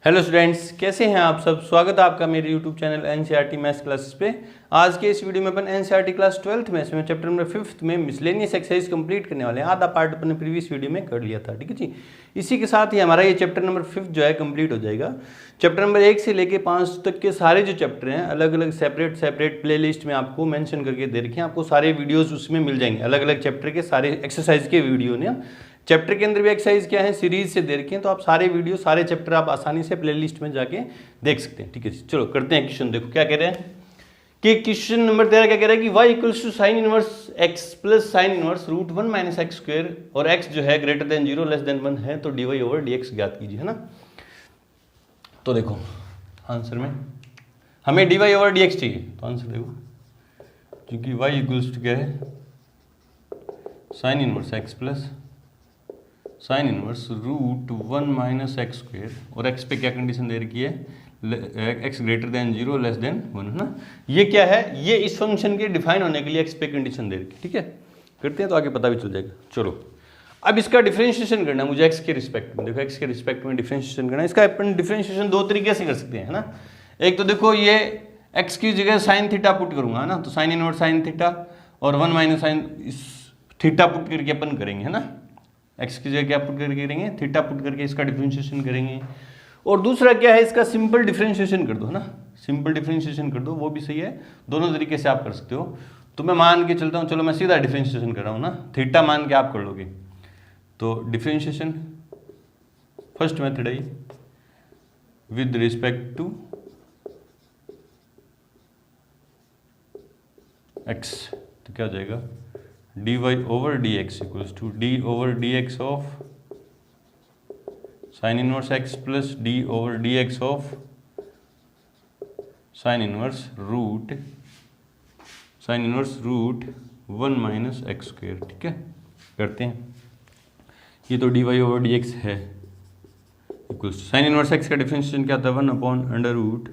Hello students, कैसे हैं आप सब। स्वागत है आपका मेरे YouTube channel NCERT maths classes पे। आज के इस वीडियो में अपन एनसीईआरटी क्लास 12th मैथ्स में चैप्टर नंबर 5th में मिसलेनियस एक्सरसाइज कंप्लीट करने वाले हैं। आधा पार्ट अपने प्रीवियस वीडियो में कर लिया था, ठीक है जी। इसी के साथ ही हमारा ये चैप्टर नंबर 5 जो है कंप्लीट हो जाएगा। चैप्टर नंबर 1 से लेके 5 तक के सारे जो चैप्टर हैं अलग अलग सेपरेट प्ले लिस्ट में आपको मेंशन करके दे रखे हैं। आपको सारे वीडियोज़ उसमें मिल जाएंगे, अलग अलग चैप्टर के सारे एक्सरसाइज के वीडियो ने। चैप्टर के अंदर भी एक्सरसाइज क्या है, सीरीज से दे रखे हैं, तो आप सारे वीडियो सारे चैप्टर आप आसानी से प्लेलिस्ट में जाके देख सकते हैं, ठीक है। चलो करते हैं क्वेश्चन। देखो क्या कह रहे हैं कि क्वेश्चन नंबर 13 क्या कह रहा है कि y equals to sine inverse x plus sine inverse root 1 minus x square और x जो है ग्रेटर देन 0 लेस देन 1 है, तो dy ओवर dx ज्ञात कीजिए, है ना। तो देखो आंसर में हमें dy ओवर dx चाहिए, तो आंसर देखो क्योंकि y इक्वल्स टू क्या है sine inverse x plus sine inverse root 1 minus x square और x पे क्या कंडीशन दे रखी है, x greater than 0 less than 1, है ना। ये क्या है, ये इस फंक्शन के डिफाइन होने के लिए x पे कंडीशन दे रखी है, ठीक है। करते हैं तो आगे पता भी चल जाएगा। चलो अब इसका डिफरेंशिएशन करना है मुझे x के रिस्पेक्ट में। देखो x के रिस्पेक्ट में डिफरेंशिएशन करना है। इसका अपन डिफरेंशिएशन दो तरीके से कर सकते हैं, है ना। एक तो देखो ये x की जगह साइन थीटा पुट करूंगा, है ना, तो साइन इनवर्स साइन थीटा और 1 माइनस साइन थीटा पुट करके अपन करेंगे, है ना। x की जगह क्या पुट करके करेंगे, थीटा पुट करके इसका डिफरेंशिएशन करेंगे। और दूसरा क्या है, इसका सिंपल डिफरेंशिएशन कर दो, है ना, सिंपल डिफरेंशिएशन कर दो, वो भी सही है। दोनों तरीके से आप कर सकते हो। तो मैं मान के चलता हूँ, चलो मैं सीधा डिफरेंशिएशन कर रहा हूँ ना, थीटा मान के आप कर लोगे। तो डिफरेंशिएशन फर्स्ट मेथड है विद रिस्पेक्ट टू x, तो क्या हो जाएगा dy over dx equals to d over dx of sin inverse x plus d over dx of sin inverse root 1 minus x square, ठीक है। करते हैं, ये तो dy over dx है इक्वल्स साइन इनवर्स x का डिफरेंशिएशन क्या था 1 upon under root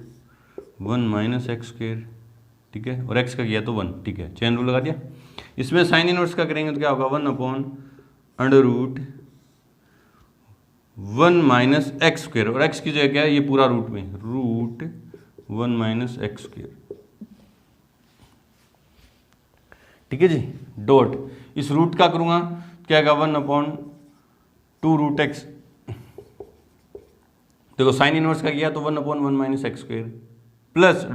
1 minus x square, ठीक है। और x का किया तो 1, ठीक है, चेन रूल लगा दिया। इसमें साइन इनवर्स का करेंगे तो क्या होगा 1 upon under root 1 minus x square और x की जगह क्या है, ये पूरा रूट में रूट 1 माइनस एक्स स्क्वायर, ठीक है जी। डॉट इस रूट का करूंगा क्या आएगा 1 अपॉन 2 रूट एक्स। देखो साइन इनवर्स का किया तो 1 upon 1 minus x square plus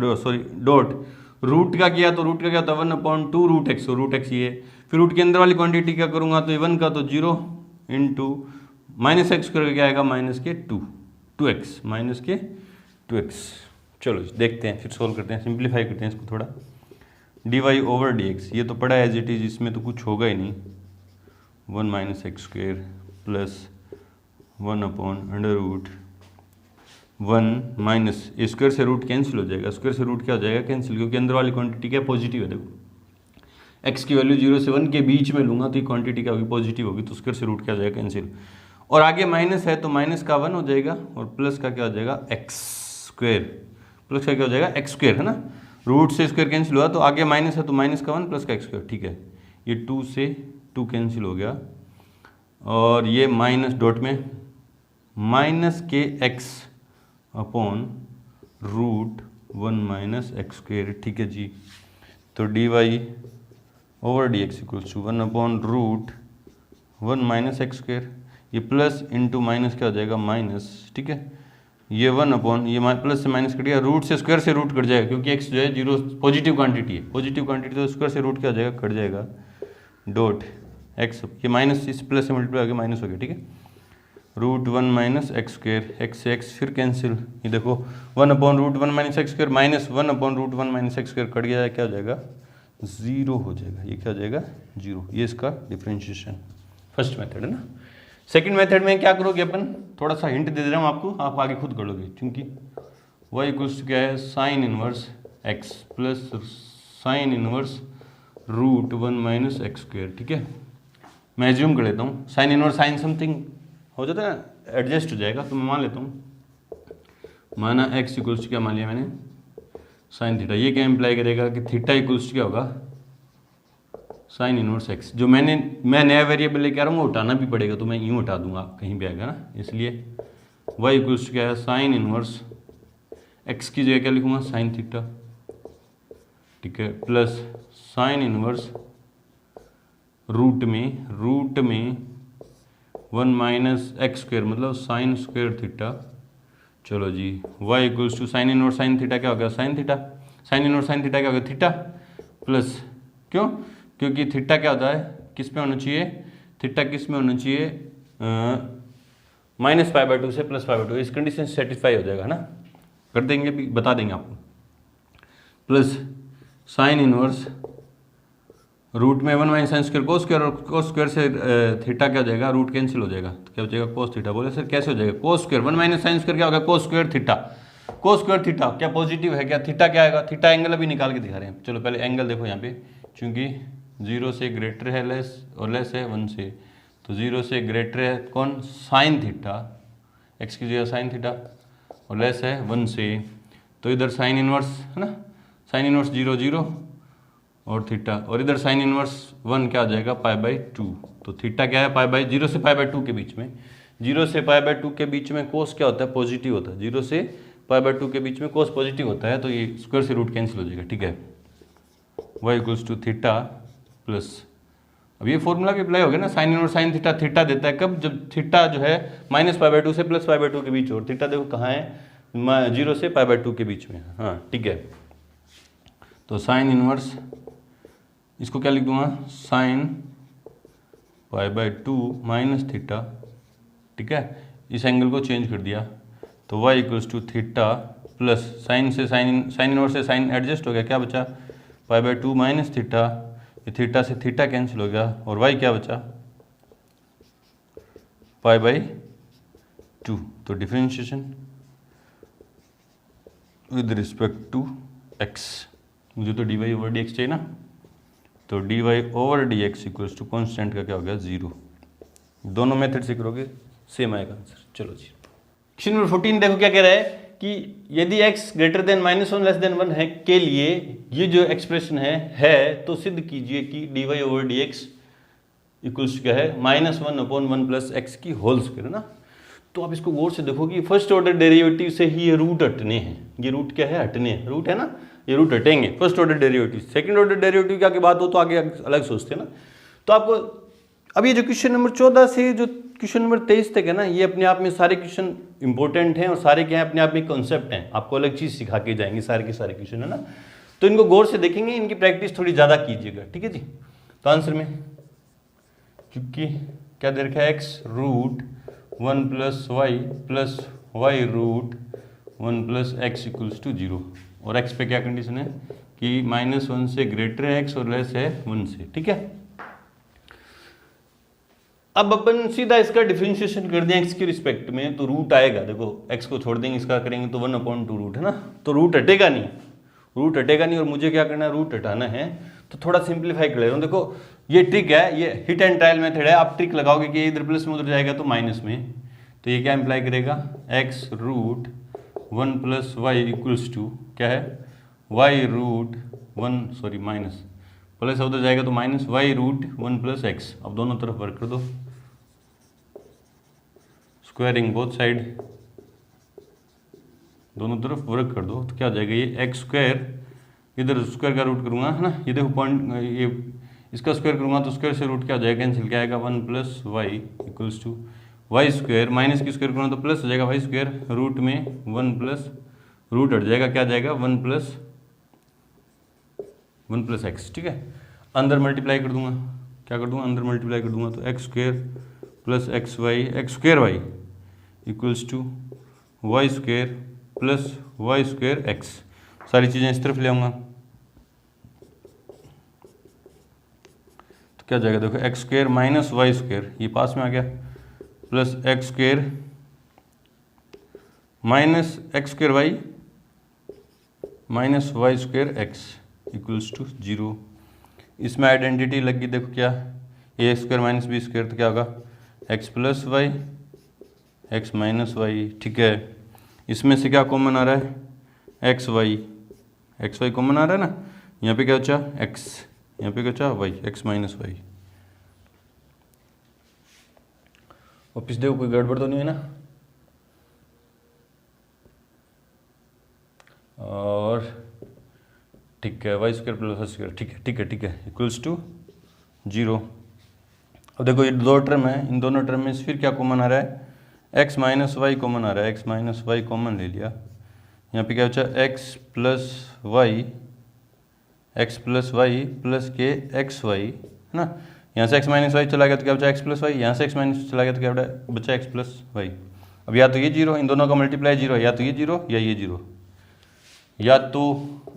dot root का किया तो रूट का क्या होता है 1 upon 2 root x, root x ये। फिर रूट के अंदर वाली क्वांटिटी क्या करूंगा तो 1 का तो 0 इंटू माइनस एक्स स्क्वायर क्या आएगा माइनस के 2 एक्स माइनस के 2 एक्स। चलो देखते हैं, फिर सोल्व करते हैं, सिंप्लीफाई करते हैं इसको थोड़ा। D Y over D x ये तो पड़ा एज इट इज, इसमें तो कुछ होगा ही नहीं। 1 minus x square plus 1 upon under root 1 minus square से रूट कैंसिल हो जाएगा, स्क्वायर से रूट क्या हो जाएगा कैंसिल, क्योंकि अंदर वाली क्वांटिटी क्या पॉजिटिव है। देखो x की वैल्यू 0 से 1 के बीच में लूंगा तो ये क्वांटिटी क्या होगी पॉजिटिव होगी, तो स्क्वायर से रूट क्या हो जाएगा कैंसिल। और आगे माइनस है तो माइनस का 1 हो जाएगा और प्लस का क्या हो जाएगा एक्स स्क्वायर, प्लस का क्या हो जाएगा एक्स स्क्वायर, है ना। रूट से स्क्वायर कैंसिल हुआ तो आगे माइनस है तो माइनस का 1 प्लस का एक्स स्क्वायर, ठीक है। ये 2 से 2 कैंसिल हो गया और ये माइनस डॉट में माइनस के x upon root 1 minus x square, ठीक है जी। तो D Y over D x equals to 1 upon root 1 minus x square, ये प्लस इंटू माइनस क्या हो जाएगा माइनस, ठीक है। ये 1 अपॉन ये प्लस से माइनस कट गया, रूट से स्क्वायर से रूट कट जाएगा क्योंकि x जो है 0 पॉजिटिव क्वांटिटी है, पॉजिटिव क्वांटिटी तो स्क्वायर से रूट क्या हो जाएगा कट जाएगा डॉट x, ये माइनस इस प्लस से मल्टीप्लाई हो गया माइनस हो गया, ठीक है। Root 1 minus x square x से एक्स फिर कैंसिल, ये देखो 1 upon root 1 minus x square minus 1 upon root 1 minus x square cut गया, क्या हो जाएगा 0 हो जाएगा, ये क्या हो जाएगा 0। ये इसका डिफरेंशिएशन फर्स्ट मेथड है ना। सेकंड मेथड में क्या करोगे अपन, थोड़ा सा हिंट दे रहा हूँ आपको, आप आगे खुद कर लोगे, क्योंकि y इक्वल्स क्या है sine inverse x plus sine inverse root 1 minus x square, ठीक है। मैं एज्यूम कर लेता हूँ साइन इनवर्स साइन समथिंग हो जाता है, एडजस्ट हो जाएगा, तो मैं मान लेता हूँ माना x इक्वल्स क्या मान लिया मैंने साइन थीटा। ये क्या इम्प्लाई करेगा कि थीटा इक्वल्स क्या होगा साइन इनवर्स x। जो मैं नया वेरिएबल लेके आ रहा हूँ वो उठाना भी पड़ेगा, तो मैं यूँ उठा दूंगा कहीं भी आएगा ना, इसलिए वाई इक्वल्स टू क्या है, साइन इनवर्स एक्स की जगह क्या लिखूंगा, साइन थीटा, ठीक है, प्लस साइन इनवर्स रूट में 1 माइनस एक्स स्क्वेयर मतलब साइन स्क्वेयर थीटा। चलो जी, y equals to sine inverse sine theta क्या हो गया, sine theta, sine inverse sine theta क्या हो गया, थीटा, प्लस क्यों, क्योंकि थीटा क्या होता है, किस में होना चाहिए, थीटा किस में होना चाहिए, -π/2 से +π/2, इस कंडीशन सेटिस्फाई हो जाएगा ना, कर देंगे भी, बता देंगे आपको। प्लस साइन इनवर्स रूट में 1 minus sine square cos square, और कोस स्क्वायर से थीटा क्या हो जाएगा, रूट कैंसिल हो जाएगा, तो क्या हो जाएगा, कोस थीटा। बोले सर कैसे हो जाएगा, cos square 1 minus sine square क्या होगा, cos square theta, cos square theta क्या पॉजिटिव है क्या, थीटा क्या आएगा, थीटा एंगल अभी निकाल के दिखा रहे हैं। चलो पहले एंगल देखो यहाँ पे, चूंकि 0 से ग्रेटर है लेस और लेस है 1 से, तो 0 से ग्रेटर है कौन, साइन थीटा, एक्स की जगह साइन थीटा, और लेस है 1 से, तो इधर साइन इनवर्स है ना, साइन इनवर्स 0 0 और थीटा, और इधर साइन इनवर्स 1 क्या आ जाएगा, π/2, तो थीटा क्या है, π/0 से π/2 के बीच में, 0 से π/2 के बीच में कोस क्या होता है, पॉजिटिव होता है, 0 से π/2 के बीच में कोस पॉजिटिव होता है, तो ये स्क्वायर से रूट कैंसिल हो जाएगा, ठीक है। y equals to theta plus, अब ये फॉर्मूला भी अप्लाई हो गया ना, sine inverse sine theta, theta देता है कब, जब थीटा जो है -π/2 से +π/2 के बीच, और थीटा देखो कहाँ है, 0 से π/2 के बीच में, हाँ ठीक है। तो साइन इनवर्स, इसको क्या लिख दूंगा, साइन π/2 माइनस थीटा, ठीक है, इस एंगल को चेंज कर दिया, तो y equals to theta plus sine से साइन, साइन इनवर्स से साइन एडजस्ट हो गया, क्या बचा, π/2 माइनस थीटा, ये थीटा से थीटा कैंसिल हो गया, और y क्या बचा, π/2, तो differentiation with respect to x, मुझे तो dy/dx चाहिए ना, तो dy/dx इक्वल्स टू कॉन्स्टेंट का क्या हो गया, 0। दोनों मेथड से करोगे सेम आएगा आंसर। चलो जी, क्वेश्चन नंबर 14 देखो क्या कह रहा है कि यदि x greater then -1 less than 1 है के लिए ये जो एक्सप्रेशन है तो सिद्ध कीजिए कि dy/dx इक्वल्स क्या है, -1/1 प्लस एक्स की होल स्क्वायर, है ना। तो आप इसको गौर से देखोगे, फर्स्ट ऑर्डर डेरिवेटिव से ही ये रूट हटने हैं, ये रूट क्या है, हटने हैं, रूट है ना, ये रूट हटेंगे first order derivative. Second order derivative की आगे बात हो तो आगे अलग सोचते हैं ना। तो आपको अब ये जो क्वेश्चन नंबर 14 से जो क्वेश्चन नंबर 23 तक है ना, ये अपने आप में सारे क्वेश्चन इंपॉर्टेंट हैं और सारे क्या है, अपने आप में कॉन्सेप्ट हैं, आपको अलग चीज सिखा के जाएंगे सारे के सारे क्वेश्चन, है ना। तो इनको गौर से देखेंगे, इनकी प्रैक्टिस थोड़ी ज्यादा कीजिएगा, ठीक है जी। तो आंसर में क्योंकि क्या दे रखा है, x root 1 plus y root 1 plus x equals to 0, और x पे क्या कंडीशन है कि -1 से ग्रेटर है x और लेस है 1 से, ठीक है। अब अपन सीधा इसका डिफरेंशिएशन कर दें x के रिस्पेक्ट में, तो रूट आएगा, देखो x को छोड़ देंगे, इसका करेंगे तो 1/2 रूट, है ना, तो रूट हटेगा नहीं, रूट हटेगा नहीं, और मुझे क्या करना है, रूट हटाना है। तो थोड़ा सिंप्लीफाई कर ले रहा हूँ, देखो ये ट्रिक है, ये हिट एंड ट्रायल मेथड है, आप ट्रिक लगाओगे कि इधर प्लस में उधर जाएगा तो माइनस में, तो ये क्या इंप्लाई करेगा, x root 1 plus y equals to क्या है, y root 1 sorry minus, plus उधर जाएगा तो minus y root 1 plus x. अब दोनों तरफ वर्क कर दो, स्क्वायरिंग बोथ साइड, दोनों तरफ वर्क कर दो, तो क्या हो जाएगा, ये एक्स स्क्वायर, इधर स्क्वायर का रूट करूंगा, है ना, ये देखो पॉइंट, ये इसका स्क्वायर करूंगा तो स्क्वायर से रूट क्या हो जाएगा, कैंसिल, क्या आएगा 1 plus y equals to y square, minus की स्क्वायर करूँगा तो प्लस हो जाएगा वाई स्क्वायर, रूट में 1 प्लस रूट हट जाएगा, क्या जाएगा 1 प्लस एक्स, ठीक है। अंदर मल्टीप्लाई कर दूंगा, क्या कर दूंगा, अंदर मल्टीप्लाई कर दूंगा, तो x square plus x square y equals to y square plus y square x, सारी चीज़ें इस तरफ ले आऊँगा, तो क्या जाएगा, देखो x square minus y square, ये पास में आ गया, plus x square minus x square y minus y square x equals to 0। इसमें आइडेंटिटी लग गई, देखो क्या, a square minus b square, तो क्या होगा, x plus y x minus y, ठीक है। इसमें से क्या कॉमन आ रहा है, एक्स वाई कॉमन आ रहा है ना, यहाँ पे क्या बचा एक्स, यहाँ पे क्या बचा वाई, एक्स माइनस वाई। वापिस देखो कोई गड़बड़ तो नहीं है ना, और ठीक है y square plus x square, ठीक है इक्वल्स टू 0। अब देखो ये दो टर्म है, इन दोनों टर्म में फिर क्या कॉमन आ रहा है, x माइनस वाई कॉमन आ रहा है, x माइनस वाई कॉमन ले लिया। यहाँ पे क्या बचा x प्लस वाई प्लस के एक्स वाई है ना। यहाँ से x माइनस वाई चला गया तो क्या बचा x प्लस वाई, यहाँ से x माइनस चला गया तो क्या बचा x प्लस वाई। अब या तो ये जीरो, इन दोनों का मल्टीप्लाई जीरो, या तो ये जीरो या ये जीरो, या तो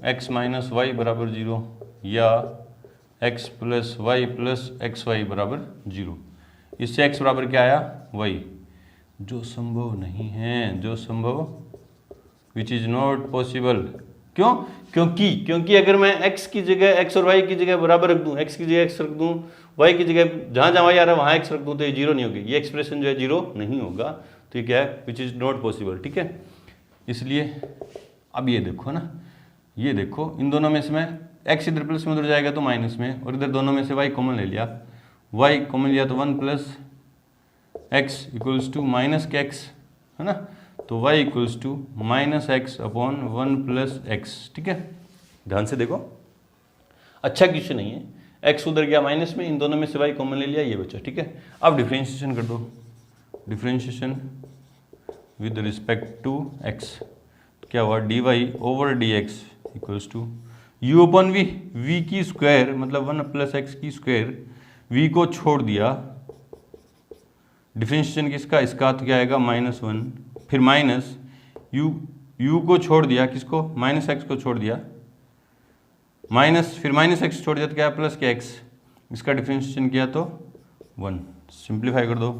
x माइनस वाई बराबर जीरो या x plus y plus x y बराबर जीरो। इससे x बराबर क्या आया y, जो संभव नहीं है, जो संभव विच इज नॉट पॉसिबल। क्यों? क्योंकि अगर मैं x की जगह x और y की जगह बराबर रख दूं, x की जगह x रख दूं, y की जगह जहां जहां y आ रहा है वहां x रख दूं, तो ये जीरो नहीं होगी, ये एक्सप्रेशन जो है जीरो नहीं होगा। तो ये क्या है, विच इज नॉट पॉसिबल। ठीक है, इसलिए अब ये देखो ना, ये देखो इन दोनों में से मैं x इधर प्लस में उधर जाएगा तो माइनस में, और इधर दोनों में से y कॉमन ले लिया, y कॉमन लिया तो 1 plus x equals to minus के एक्स है ना, तो y equals to minus x upon 1 plus x. ठीक है, ध्यान से देखो, अच्छा क्वेश्चन नहीं है, x उधर गया माइनस में, इन दोनों में से y कॉमन ले लिया, ये बचा। ठीक है, अब डिफरेंशिएशन कर दो, differentiation with respect to x, क्या हुआ dy over dx equals to u upon v की स्क्वायर मतलब 1 प्लस एक्स की स्क्वायर, v को छोड़ दिया, डिफरेंशिएशन किसका, इसका, तो क्या आएगा -1, फिर माइनस u को छोड़ दिया, किसको, माइनस एक्स को छोड़ दिया, माइनस फिर माइनस एक्स छोड़ दिया तो क्या है प्लस के एक्स, इसका डिफरेंशिएशन किया तो 1, सिंप्लीफाई कर दो,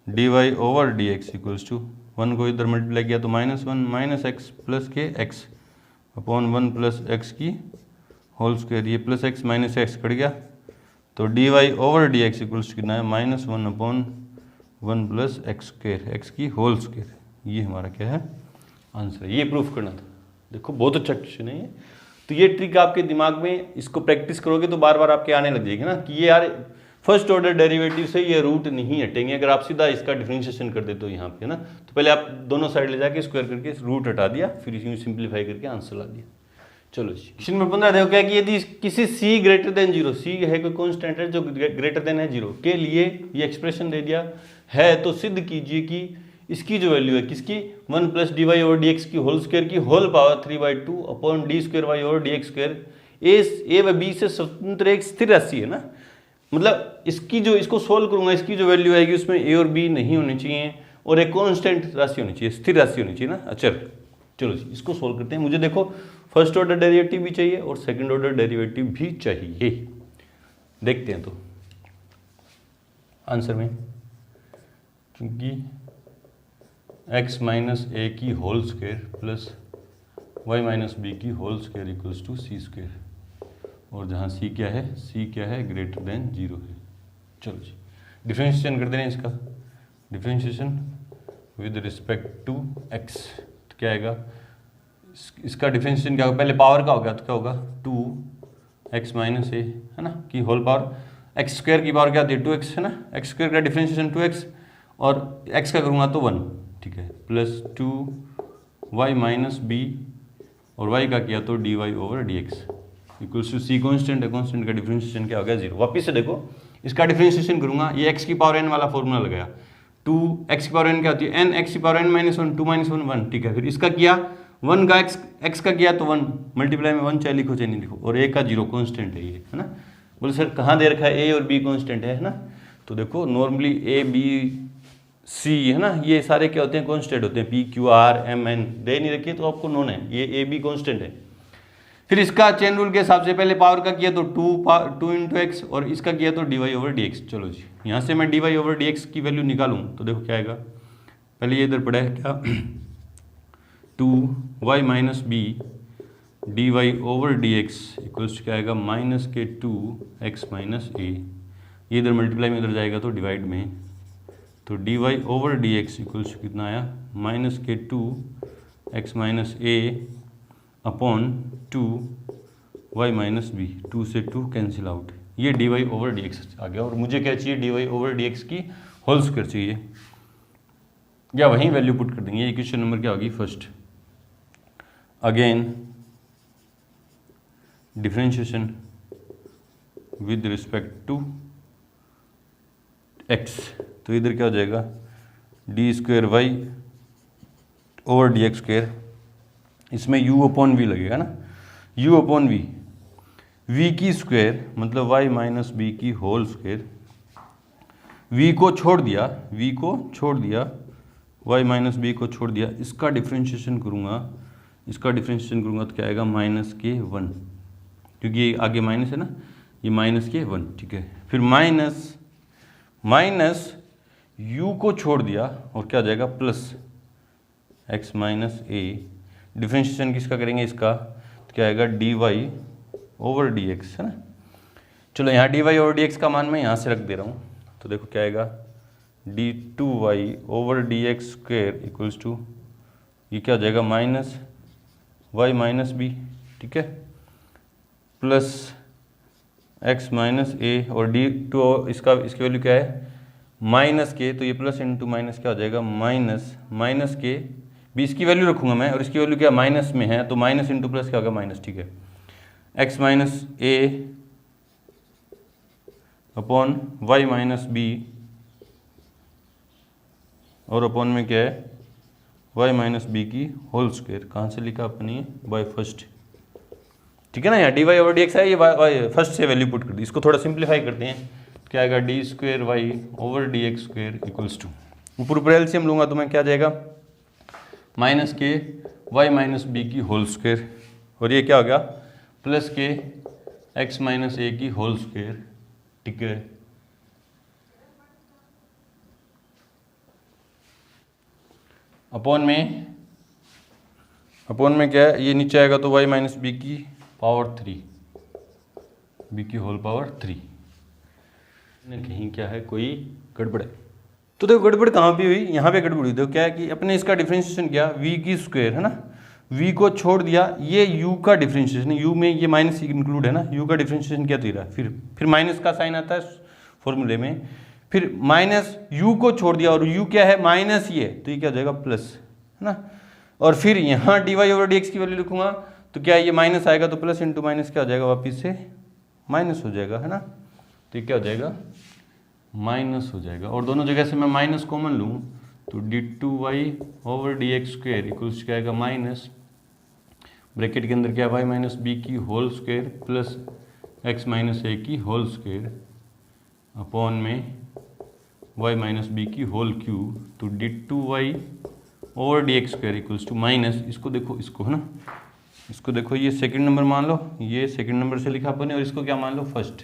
dy over dx equals to 1 को इधर मल्टीप्लाई किया तो -1 माइनस एक्स प्लस के एक्स अपॉन 1 प्लस एक्स की होल स्क्वायर, ये plus x minus x cut गया, तो dy ओवर dx इक्वल्स कितना है -1 upon 1 plus x square, x की होल स्क्वायर। ये हमारा क्या है आंसर है, ये प्रूफ करना था। देखो बहुत अच्छा क्वेश्चन है ये, तो ये ट्रिक आपके दिमाग में, इसको प्रैक्टिस करोगे तो बार बार आपके आने लग जाएगी ना कि ये यार फर्स्ट ऑर्डर डेरिवेटिव से ये रूट नहीं हटेंगे, अगर आप सीधा इसका डिफरेंशिएशन कर देते हो यहाँ पे ना, तो पहले आप दोनों साइड ले जाके स्क्वायर करके रूट हटा दिया, फिर इसी सिंप्लीफाई करके आंसर ला दिया। चलो जी, क्वेश्चन नंबर 15 देखो क्या कि यदि किसी c ग्रेटर देन 0, c है कोई कॉन्स्टेंट है जो ग्रेटर देन है 0 के लिए ये एक्सप्रेशन दे दिया है, तो सिद्ध कीजिए कि इसकी जो वैल्यू है किसकी, 1 plus D Y over D x की होल स्क्वायर की whole power 3/2 upon D square Y over D X square A व बी से स्वतंत्र एक स्थिर राशि है ना, मतलब इसकी जो, इसको सोल्व करूंगा, इसकी जो वैल्यू आएगी उसमें ए और बी नहीं होनी चाहिए और एक कॉन्स्टेंट राशि होनी चाहिए, स्थिर राशि होनी चाहिए ना, अचर। चलो जी इसको सोल्व करते हैं। मुझे देखो फर्स्ट ऑर्डर डेरिवेटिव भी चाहिए और सेकंड ऑर्डर डेरिवेटिव भी चाहिए, देखते हैं तो आंसर में, क्योंकि x माइनस ए की whole square plus y minus B की whole square equals to C square, और जहाँ c क्या है ग्रेटर देन 0 है। चलो जी डिफरेंशिएशन कर देना इसका, differentiation with respect to x, तो क्या आएगा, इसका डिफरेंशिएशन क्या होगा, पहले पावर का होगा तो क्या होगा 2x माइनस ए है ना की होल पावर, एक्स स्क्वायर की पावर क्या आती है 2x है ना, एक्स स्क्वायर का डिफरेंशिएशन 2x और x का करूँगा तो 1, ठीक है, प्लस 2y माइनस बी और y का किया तो dy over dx equals to c constant है, कॉन्स्टेंट का डिफरेंशिएशन क्या हो गया 0। वापिस से देखो इसका डिफरेंशिएशन करूँगा, ये x की पावर n वाला फॉर्मूला लगाया, 2x की पावर n क्या होती है n x की पावर n माइनस 1, 2 माइनस 1 1, ठीक है, फिर इसका किया 1 का x का किया तो 1 मल्टीप्लाई में 1 चाहे लिखो चाहे नहीं लिखो, और a का 0 कॉन्स्टेंट है ये है ना। बोले सर कहाँ दे रखा है a और b कॉन्स्टेंट है ना, तो देखो नॉर्मली a b c है ना, ये सारे क्या होते हैं कॉन्स्टेंट होते हैं, p q r m n दे नहीं रखी तो आपको नोन है, ये a b कॉन्स्टेंट है। फिर इसका चेन रूल के हिसाब से पहले पावर का किया तो 2 इंटू एक्स और इसका किया तो dy ओवर dx। चलो जी यहाँ से मैं dy ओवर dx की वैल्यू निकालूँ तो देखो क्या आएगा, पहले ये इधर पड़ा है क्या 2y minus b d Y over D x equals क्या आएगा माइनस के 2x माइनस ए, ये इधर मल्टीप्लाई में इधर जाएगा तो डिवाइड में, तो D Y over D x equals कितना आया माइनस के 2x minus A upon 2y minus B, 2 से 2 कैंसिल आउट, ये D Y over D X आ गया, और मुझे क्या चाहिए D Y over D x की होल स्क्वायर चाहिए, या वहीं वैल्यू पुट कर देंगे। ये क्वेश्चन नंबर क्या होगी first, again differentiation with respect to x, तो इधर क्या हो जाएगा d square y over D x square, इसमें u अपॉन वी लगेगा ना, u अपॉन वी, v की स्क्वायर मतलब y माइनस बी की होल स्क्वायर, v को छोड़ दिया, v को छोड़ दिया, y माइनस बी को छोड़ दिया, इसका डिफ्रेंशिएशन करूँगा, इसका डिफ्रेंशिएशन करूँगा तो क्या आएगा माइनस के 1, क्योंकि ये आगे माइनस है ना, ये माइनस के 1, ठीक है। फिर माइनस माइनस u को छोड़ दिया और क्या आ जाएगा plus x minus a, differentiation किसका करेंगे इसका, तो क्या आएगा d Y over D x, है ना। चलो यहाँ d Y over D x का मान मैं यहाँ से रख दे रहा हूँ, तो देखो क्या आएगा d two Y over D x square equals to, ये क्या हो जाएगा माइनस वाई माइनस बी, ठीक है, प्लस एक्स माइनस ए, और डी टू इसका इसकी वैल्यू क्या है माइनस के, तो ये प्लस इंटू माइनस क्या हो जाएगा माइनस माइनस के, बी इसकी वैल्यू रखूँगा मैं, और इसकी वैल्यू क्या माइनस में है, तो माइनस इंटू प्लस क्या होगा माइनस, ठीक है, x minus A upon Y minus b, और अपॉन में क्या है वाई माइनस बी की होल स्क्वायर, कहाँ से लिखा अपनी बाय फर्स्ट, ठीक है ना। यहाँ d Y over D x है, ये वाई फर्स्ट से वैल्यू पुट कर दी, इसको थोड़ा सिंप्लीफाई करते हैं, क्या आएगा d square y over D x square equals to, ऊपर ऊपर एलसीएम लूँगा तो मैं क्या जाएगा माइनस के वाई माइनस बी की होल स्क्वायर, और ये क्या हो गया प्लस के एक्स माइनस ए की होल स्क्वायर, ठीक है। अपॉन में क्या है, ये नीचे आएगा तो वाई माइनस बी की पावर 3, बी की होल पावर 3, कहीं क्या है कोई गड़बड़ है, तो देखो गड़बड़ कहाँ पे हुई, यहाँ पे गड़बड़ हुई, देखो क्या है कि अपने इसका डिफरेंशिएशन किया v की स्क्वायर, है ना, v को छोड़ दिया, ये u का डिफरेंशिएशन, u में ये माइनस इंक्लूड है ना, u का डिफरेंशिएशन क्या दे रहा है, फिर माइनस का साइन आता है फॉर्मूले में, फिर माइनस u को छोड़ दिया, और u क्या है माइनस ये, तो ये क्या हो जाएगा प्लस, है ना, और फिर यहाँ d Y over D x की वैल्यू लिखूंगा, तो क्या ये माइनस आएगा, तो प्लस इंटू माइनस क्या हो जाएगा वापिस से माइनस हो जाएगा, है ना, तो ये क्या हो जाएगा माइनस हो जाएगा, और दोनों जगह से मैं माइनस कॉमन लूँ तो D two Y over D x square equals क्या आएगा माइनस, ब्रैकेट के अंदर क्या वाई माइनस बी की whole square plus x minus ए की होल स्क्वेयर अपॉन में वाई माइनस बी की होल क्यूब, तो D two Y over D x square equals to minus, इसको देखो, इसको है ना, इसको देखो, ये सेकंड नंबर मान लो, ये सेकंड नंबर से लिखा अपन ने, और इसको क्या मान लो फर्स्ट,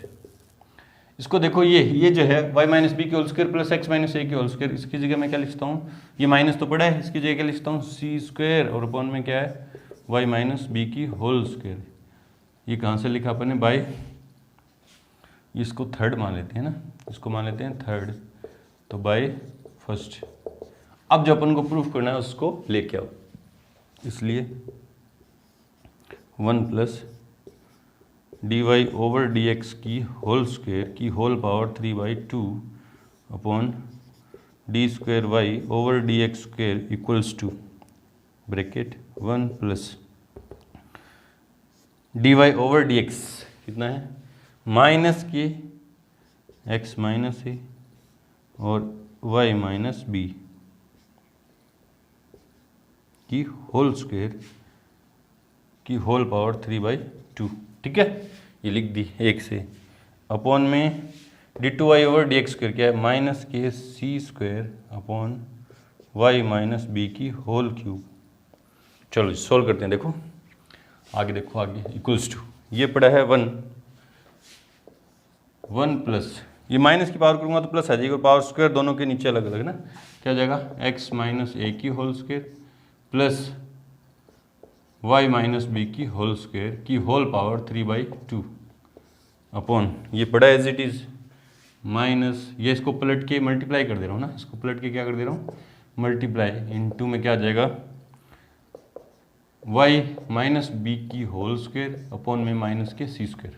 इसको देखो ये जो है y माइनस बी की whole square plus x minus ए की होल स्क्वायर, इसकी जगह मैं क्या लिखता हूँ, ये माइनस तो पड़ा है, इसकी जगह क्या लिखता हूँ सी स्क्वायर, और अपॉन में क्या है y माइनस बी की होल स्क्वायर, ये कहाँ से लिखा अपन ने बाय, इसको थर्ड मान लेते हैं ना, इसको मान लेते हैं थर्ड, तो बाय फर्स्ट। अब जो अपन को प्रूफ करना है उसको लेके आओ, इसलिए 1 plus D Y over D x की होल स्क्वेयर की whole power 3/2 upon d square y over D x square equals to bracket 1 plus D Y over D x कितना है माइनस के एक्स माइनस ए और y minus B की whole square की whole power 3/2, ठीक है, ये लिख दी एक से, अपॉन में D two Y over D x square क्या है माइनस के C square upon Y minus B की होल क्यूब। चलो सॉल्व करते हैं, देखो आगे, देखो आगे इक्वल्स टू, ये पड़ा है 1 प्लस, ये माइनस की पावर करूँगा तो प्लस आ जाएगी, और पावर स्क्वायर दोनों के नीचे अलग अलग ना, क्या हो जाएगा एक्स माइनस ए की whole square plus y minus B की होल स्क्वायर की होल पावर 3/2 अपॉन, ये पड़ा एज इट इज़ माइनस, ये इसको पलट के मल्टीप्लाई कर दे रहा हूँ ना, इसको पलट के क्या कर दे रहा हूँ मल्टीप्लाई, इनटू में क्या आ जाएगा y माइनस बी की होल स्क्वायर अपॉन में माइनस के सी स्क्वायर,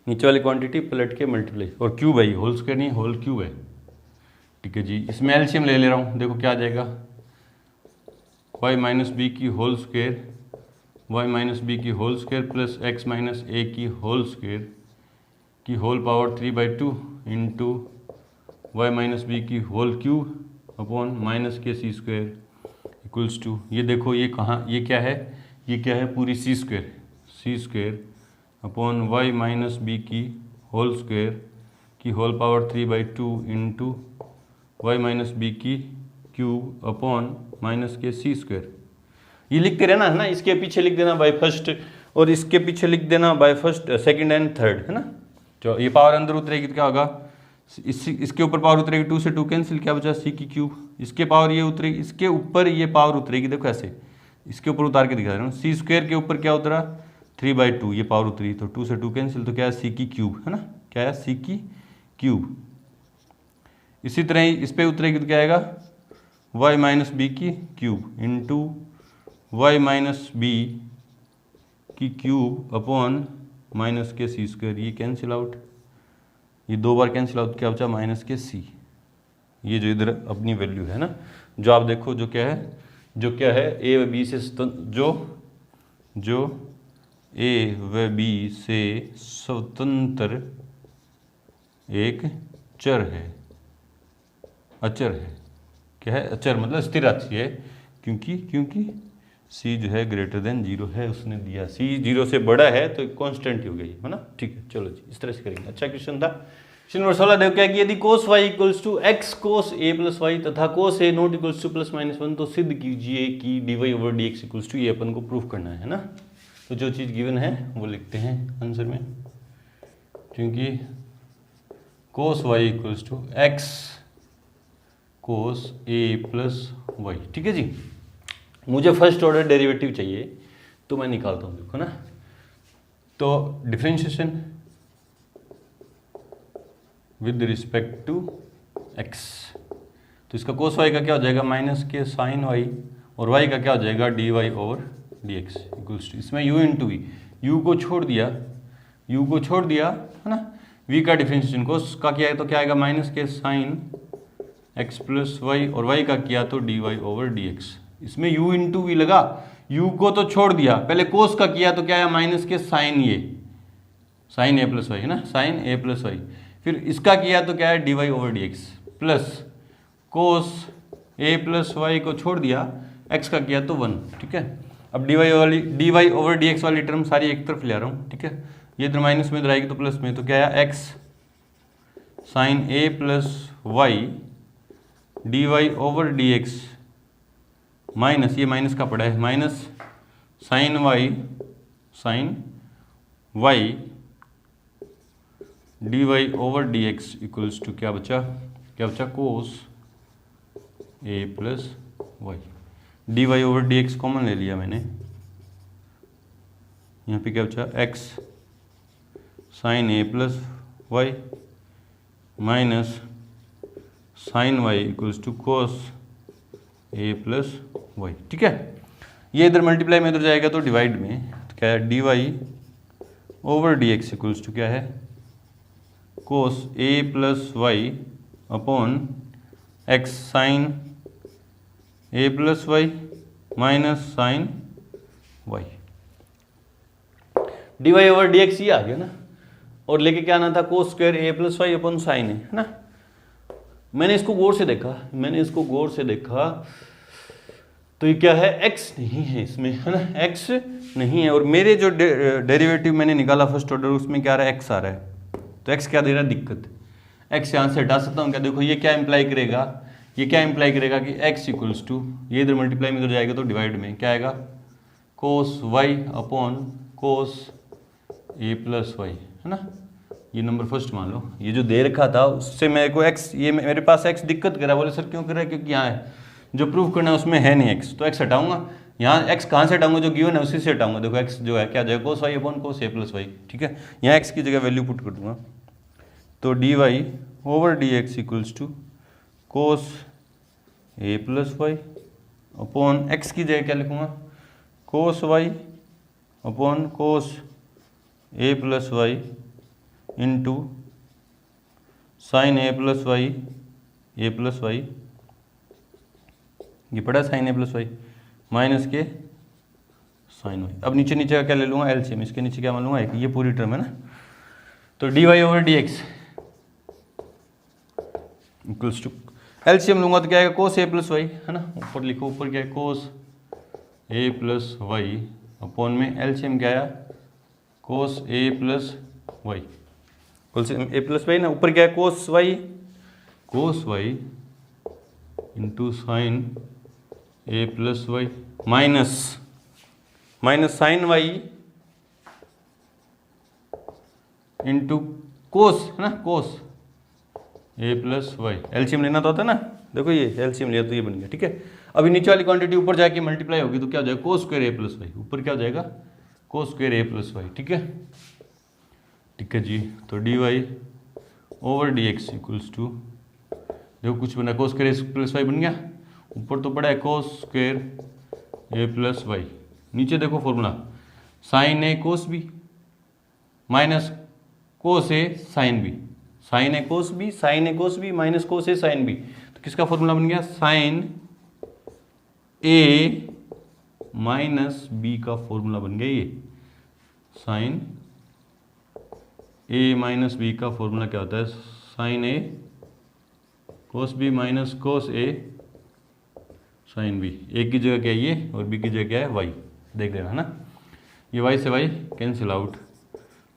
नीचे वाली क्वांटिटी पलट के मल्टीप्लाई, और क्यूब है, होल स्क्वायर नहीं होल क्यूब है, ठीक है जी। इसमें एलसीएम ले रहा हूँ, देखो क्या आ जाएगा वाई माइनस बी की whole square, y minus B की whole square plus x minus ए की होल स्क्वायर की whole power 3/2 into y minus B की होल क्यूब अपॉन माइनस के सी स्क्वायर इक्वल्स टू, ये देखो ये कहाँ, ये क्या है पूरी c square upon Y minus B की होल स्क्वायर की whole power 3/2 into y minus B की क्यूब अपॉन माइनस के सी स्क्वायर। ये लिखते रहना है ना, इसके पीछे लिख देना बाय फर्स्ट और इसके पीछे लिख देना by first second and third, है ना। जो ये पावर अंदर उतरेगी तो क्या होगा, इसके ऊपर पावर उतरेगी 2 से 2 कैंसिल, क्या बचा सी की क्यूब, इसके पावर ये उतरेगी, इसके ऊपर ये पावर उतरेगी, देखो ऐसे इसके ऊपर उतार के दिखा रहा हूँ, सी स्क्वायर के ऊपर क्या उतरा 3/2 ये पावर उतरी, तो 2 से 2 कैंसिल, तो क्या है सी की क्यूब, है ना, क्या है सी की क्यूब। इसी तरह ही इस पर उतरेगी तो क्या आएगा वाई माइनस बी की cube into y minus B की क्यूब अपॉन माइनस के सी स्क्वायर, ये कैंसिल आउट, ये 2 बार कैंसिल आउट, क्या बचा माइनस के सी। ये जो इधर अपनी वैल्यू है ना, जो आप देखो जो क्या है ए व बी से जो ए व बी से स्वतंत्र एक चर है, अचर है, क्या है अचर मतलब स्थिर राशि है, क्योंकि सी जो है ग्रेटर देन 0 है, उसने दिया सी 0 से बड़ा है तो कांस्टेंट हो गई, है ना। ठीक है, चलो जी इस तरह से करेंगे। अच्छा क्वेश्चन था। क्वेश्चन नंबर 16 देखो क्या कि यदि cos y equals to x cos a plus y तथा cos a not equals to plus minus 1 तो सिद्ध कीजिए कि dy over dx equals to, ये अपन को प्रूफ करना है ना। तो जो चीज़ गिवन है वो लिखते हैं आंसर में, क्योंकि cos y equals to x cos a plus y. ठीक है जी, मुझे फर्स्ट ऑर्डर डेरिवेटिव चाहिए तो मैं निकालता हूँ, देखो ना। तो differentiation with respect to x, तो इसका कोस वाई का क्या हो जाएगा माइनस के साइन वाई, और वाई का क्या हो जाएगा d Y over D x equals to, इसमें यू इंटू वी, यू को छोड़ दिया है ना, वी का डिफरेंशिएशन कोस का किया है तो क्या आएगा माइनस के साइन एक्स प्लस वाई, और वाई का किया तो D Y over D x, इसमें u इंटू वी लगा, u को तो छोड़ दिया, पहले कोस का किया तो क्या है माइनस के साइन ए प्लस वाई, है ना, साइन ए प्लस वाई, फिर इसका किया तो क्या है d Y over D x plus cos a plus y को छोड़ दिया, x का किया तो 1। ठीक है, अब d Y over D x वाली टर्म सारी एक तरफ ले आ रहा हूँ। ठीक है, ये इधर माइनस में इधर आएगी तो प्लस में, तो क्या है x sine a plus y d Y over D x minus, ये माइनस का पड़ा है, minus sine y d Y over D x equals to क्या बचा cos a plus y, d Y over D x common ले लिया मैंने, यहाँ पे क्या बचा x sine a plus y minus sine y equals to cos a plus y. ठीक है, ये इधर मल्टीप्लाई में इधर जाएगा तो डिवाइड में, तो क्या है d Y over D x equals to क्या है cos a plus y upon x sine a plus y minus sine y, d Y over D x ये आ गया ना, और लेके क्या आना था cos square a plus y upon sine है ना। मैंने इसको गौर से देखा तो ये क्या है x नहीं है इसमें, है ना, x नहीं है, और मेरे जो डेरिवेटिव मैंने निकाला फर्स्ट ऑर्डर उसमें क्या आ रहा है x आ रहा है, तो x क्या दे रहा है दिक्कत, x यहाँ से हटा सकता हूँ क्या, देखो ये क्या इंप्लाई करेगा कि x इक्वल्स टू, ये इधर मल्टीप्लाई में इधर जाएगा तो डिवाइड में क्या आएगा कोस y upon cos a plus Y, है ना। ये नंबर फर्स्ट मान लो, ये जो दे रखा था उससे मेरे को x, ये मेरे पास x दिक्कत कर रहा है, बोले सर क्यों कर रहा है, क्योंकि यहाँ है जो प्रूफ करना है उसमें है नहीं x, तो x हटाऊंगा, यहाँ x कहाँ से हटाऊंगा, जो गिवन है उसी से हटाऊंगा, देखो x जो है क्या जाएगा कोस y upon cos a plus y. ठीक है, यहाँ x की जगह वैल्यू पुट कर दूंगा, तो D Y over D x equals to cos a plus y upon x की जगह क्या लिखूंगा cos y upon cos a plus y into sine a plus y, ये पड़ा sine a plus y minus के साइन वाई। अब नीचे नीचे का क्या ले लूँगा, एलसीएम, इसके नीचे क्या मान लूँगा, एक, ये पूरी टर्म है ना। तो D Y over D x equals to, LCM लूँगा तो क्या आएगा, कोस ए प्लस वाई, है ना। ऊपर लिखो, ऊपर क्या है, cos a plus y upon में एलसीएम क्या आया, cos a plus y, LCM a plus y ना। ऊपर क्या है, cos y into sine a plus y minus sine y into cos, है ना, cos a plus y. LCM लेना तो होता है ना, देखो ये एलसीएम लिया तो ये बन गया, ठीक है। अभी नीचे वाली क्वांटिटी ऊपर जाके मल्टीप्लाई होगी तो क्या हो जाएगा, cos square a plus y, ऊपर क्या हो जाएगा, cos square a plus y, ठीक है जी। तो D Y over D x equals to, देखो कुछ बना, cos square a plus y बन गया, ऊपर तो पड़ा है cos square a plus y, नीचे देखो formula sine a cos b minus cos a sine b, sine a cos b minus cos a sine b. तो किसका फॉर्मूला बन गया, साइन ए माइनस बी का फॉर्मूला बन गया ये। साइन ए माइनस बी का फॉर्मूला क्या होता है, sine a cos b minus cos a sine B. ए की जगह क्या है ये और बी की जगह क्या है वाई, देख लेना है ना। ये वाई से वाई कैंसिल आउट,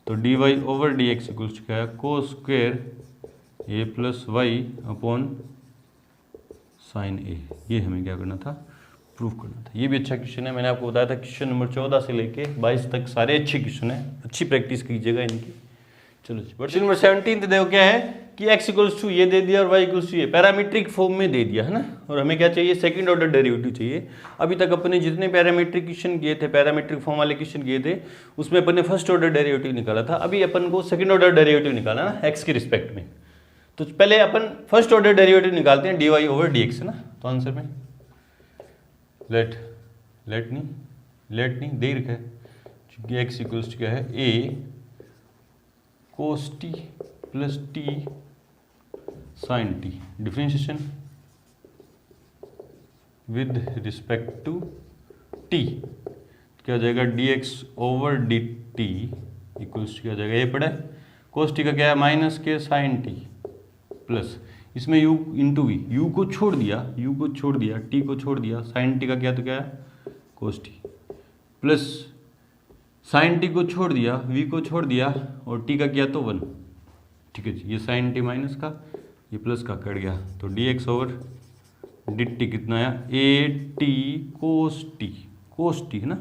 तो D Y over D x equals क्या है, cos square a plus y upon sine a. ये हमें क्या करना था, प्रूफ करना था। ये भी अच्छा क्वेश्चन है, मैंने आपको बताया था क्वेश्चन नंबर 14 से लेके 22 तक सारे अच्छे क्वेश्चन है, अच्छी प्रैक्टिस कीजिएगा इनकी। चलो जी, क्वेश्चन नंबर 17 देखो क्या है कि x इक्वल्स टू ये दे दिया और y इक्वल्स टू ये, पैरामीट्रिक फॉर्म में दे दिया है ना। और हमें क्या चाहिए, सेकंड ऑर्डर डेरिवेटिव चाहिए। अभी तक अपने जितने पैरामीट्रिक क्वेश्चन किए थे, पैरामीट्रिक फॉर्म वाले क्वेश्चन किए थे, उसमें अपन ने फर्स्ट ऑर्डर डेरिवेटिव निकाला था। अभी अपन को सेकंड ऑर्डर डेरिवेटिव निकाला ना x के रिस्पेक्ट में। तो पहले अपन फर्स्ट ऑर्डर डेरिवेटिव निकालते हैं, d Y over D x, है ना। तो आंसर में लेट नहीं दे रखा है, क्योंकि x इक्वल्स टू क्या है, a cos t plus t sine t, differentiation with respect to t क्या हो जाएगा, d x over d t equals to क्या हो जाएगा, ये पड़ा है कोस टी का क्या है, माइनस के साइन टी प्लस इसमें u इंटू वी, u को छोड़ दिया t को छोड़ दिया, साइन टी का क्या तो क्या है कोस टी, प्लस साइन टी को छोड़ दिया, v को छोड़ दिया और t का किया तो 1, ठीक है जी। ये साइन टी माइनस का, ये प्लस का कट गया, तो d x over d t कितना आया, ए टी कोस टी है ना,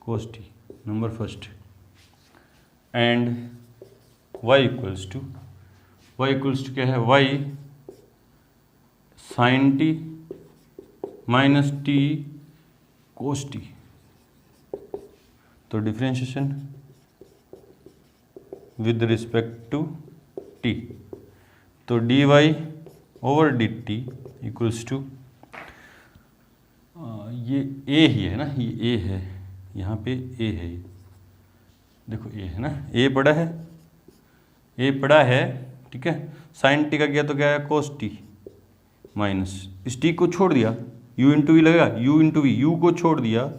cos t number first, and y equals to क्या है, y sine t minus t cos t. तो differentiation with respect to t, तो D Y over d t equals to, ये a ही है ना, ये a है, यहाँ पे a है, देखो a है ना, a पड़ा है, ठीक है। साइन टी का किया तो क्या है कोस टी माइनस, इस t को छोड़ दिया, u इंटू वी लगेगा, u इंटू वी, u को छोड़ दिया,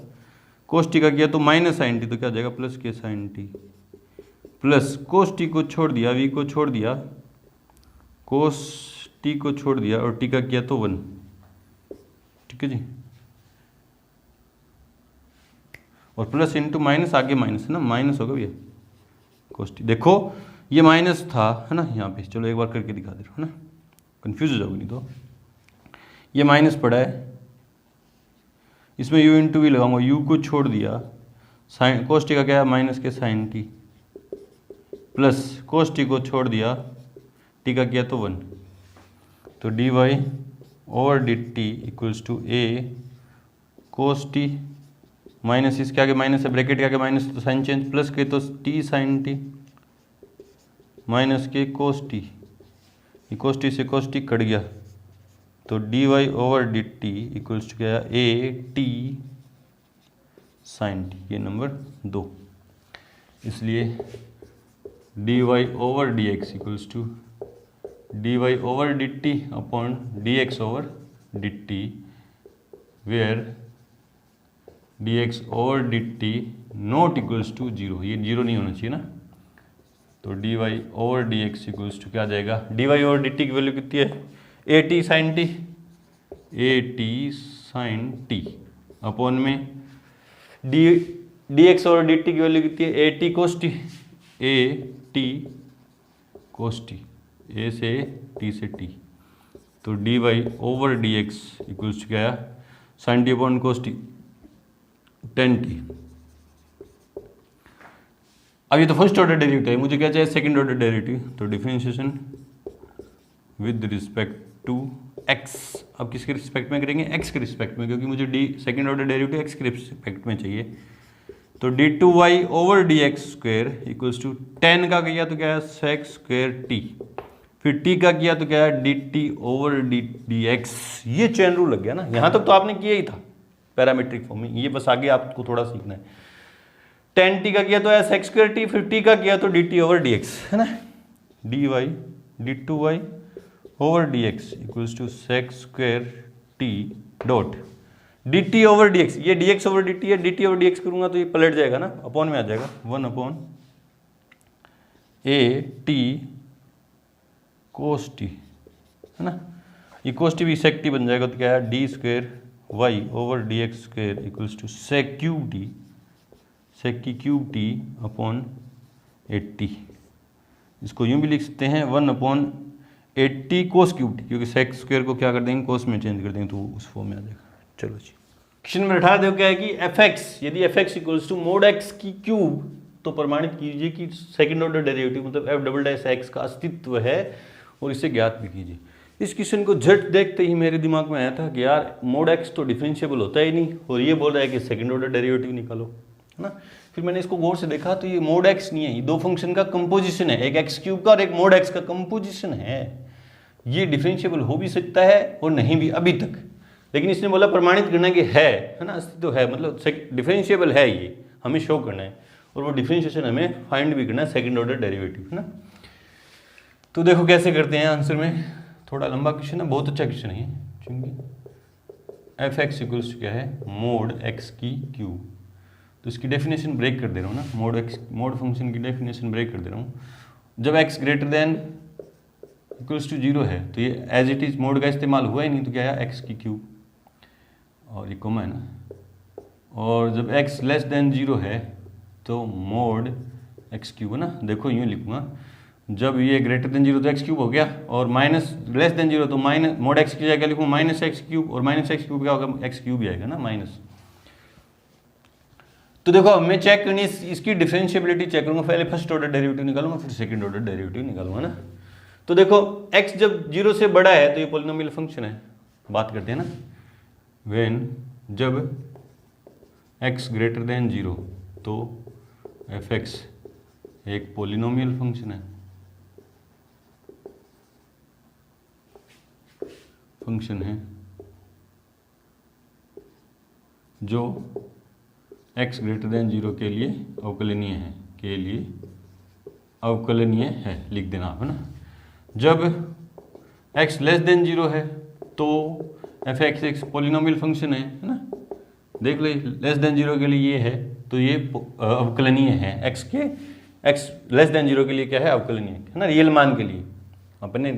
कोस टी का किया तो माइनस साइन टी, तो क्या हो जाएगा प्लस के sine t, plus cos t को छोड़ दिया, v को छोड़ दिया, कोस टी को छोड़ दिया और t का किया तो 1, ठीक है जी। और प्लस इंटू माइनस, आगे माइनस है ना, माइनस होगा भैया कोस टी, देखो ये माइनस था, है ना यहाँ पे, चलो एक बार करके दिखा दे रहा हूँ, है ना, कंफ्यूज हो जाओगे नहीं तो। ये माइनस पड़ा है, इसमें u इंटू वी लगाऊंगा, u को छोड़ दिया, साइन कोस टी का क्या है माइनस के sine t, plus cos t को छोड़ दिया, टी का किया तो 1, तो D Y over d t equals to a cos t minus, इसके आगे माइनस है, ब्रैकेट के आगे माइनस तो साइन चेंज, प्लस के तो टी साइन टी माइनस के कोस टी, कोस टी से कोस टी कट गया, तो D Y over d t equals to क्या है, ए टी साइन टी, ये नंबर 2। इसलिए d Y over D x equals to d Y over d t upon d x over d t, where dx और dt not equals to zero, ये zero नहीं होना चाहिए ना, तो dy और dx इक्वल्स टू क्या आ जाएगा, dy और dt की वैल्यू कितनी है, at sin t, at sin t upon में dx और dt की वैल्यू कितनी है, at cos t, at cos t, a से t से t, तो dy over dx equals to क्या है, sin t upon cos t, tan t। अब ये तो फर्स्ट ऑर्डर डेरिवेटिव है, मुझे क्या चाहिए, सेकंड ऑर्डर डेरिवेटिव, तो differentiation with respect to x, अब किसके रिस्पेक्ट में करेंगे, x के रिस्पेक्ट में, क्योंकि मुझे the second order derivative x के रिस्पेक्ट में चाहिए, तो d2y over dx square equals to tan का किया तो क्या है sec स्क्वायर t, फिर t का किया तो क्या है dt ओवर dx, ये चेन रूल लग गया ना, यहाँ तक तो आपने किया ही था पैरामीट्रिक फॉर्म में, ये बस आगे आपको थोड़ा सीखना है। tan t का किया तो है sec स्क्वायर t, फिर t का किया तो dt ओवर dx है ना, dy d2y over dx equals to sec square t dot dt over dx, ये dx ओवर dt है, dt ओवर dx करूंगा तो ये पलट जाएगा ना, अपॉन में आ जाएगा 1 upon a t cos t है ना, ये cos t भी sec t बन जाएगा, तो क्या है d square y over dx square equals to sec cube t, sec की क्यूब t अपॉन 80, इसको यूं भी लिख सकते हैं 1 अपॉन 80 कोस क्यूब टी, क्योंकि सेक स्क्वायर को क्या कर देंगे, कोस में चेंज कर देंगे तो उस फॉर्म में आ जाएगा। चलो जी, क्वेश्चन में 18 देखो क्या है कि fx, यदि fx equals to mod x की क्यूब, तो प्रमाणित कीजिए कि सेकंड ऑर्डर डेरिवेटिव मतलब f डबल डैश x का अस्तित्व है और इसे ज्ञात भी कीजिए। इस क्वेश्चन को झट देखते ही मेरे दिमाग में आया था कि यार मोड x तो डिफरेंशिएबल होता ही नहीं, और ये बोल रहा है कि सेकंड ऑर्डर डेरिवेटिव निकालो, है ना। फिर मैंने इसको गौर से देखा तो ये मोड x नहीं है, ये दो फंक्शन का कंपोजिशन है, एक x क्यूब का और एक मोड x का कंपोजिशन है। ये डिफरेंशिएबल हो भी सकता है और नहीं भी अभी तक, लेकिन इसने बोला प्रमाणित करना कि है ना, अस्तित्व है, मतलब डिफरेंशिएबल है, ये हमें शो करना है, और वो डिफरेंशिएशन हमें फाइंड भी करना है सेकंड ऑर्डर डेरिवेटिव, है ना। तो देखो कैसे करते हैं आंसर में, थोड़ा लंबा क्वेश्चन है, बहुत अच्छा क्वेश्चन है, क्योंकि एफ एक्स इक्वल्स क्या है मोड एक्स की क्यूब, तो इसकी डेफिनेशन ब्रेक कर दे रहा हूँ ना, मोड एक्स मोड फंक्शन की डेफिनेशन ब्रेक कर दे रहा हूँ। जब x greater than equals to zero है तो ये एज इट इज मोड का इस्तेमाल हुआ ही नहीं, तो क्या है एक्स की क्यूब, और ये कोमा है ना, और जब एक्स लेस देन जीरो है तो मोड एक्स क्यूब है ना। देखो यूँ लिखूँगा, जब ये ग्रेटर देन जीरो तो एक्स क्यूब हो गया, और माइनस लेस देन जीरो तो माइनस मोड एक्स की जगह लिखूँ माइनस एक्स क्यूब, और माइनस एक्स क्यूब क्या होगा, एक्स क्यूब ही आएगा ना माइनस। तो देखो मैं चेक करनी इसकी डिफरेंशिएबिलिटी चेक करूँगा, पहले फर्स्ट ऑर्डर डेरिवेटिव निकालूंगा फिर सेकंड ऑर्डर डेरिवेटिव निकालूंगा ना। तो देखो x जब जीरो से बड़ा है तो ये पॉलिनोमियल फंक्शन है, बात करते हैं ना, व्हेन जब x ग्रेटर देन जीरो तो fx एक पॉलिनोमियल फंक्शन है, जो x ग्रेटर देन जीरो के लिए अवकलनीय है, लिख देना आप, है ना। जब x लेस देन जीरो है तो एफ एक्स एक पॉलिनोमियल फंक्शन है ना, देख लो लेस देन जीरो के लिए ये है तो ये अवकलनीय है, x लेस देन जीरो के लिए क्या है, अवकलनीय है ना, रियल मान के लिए। अपने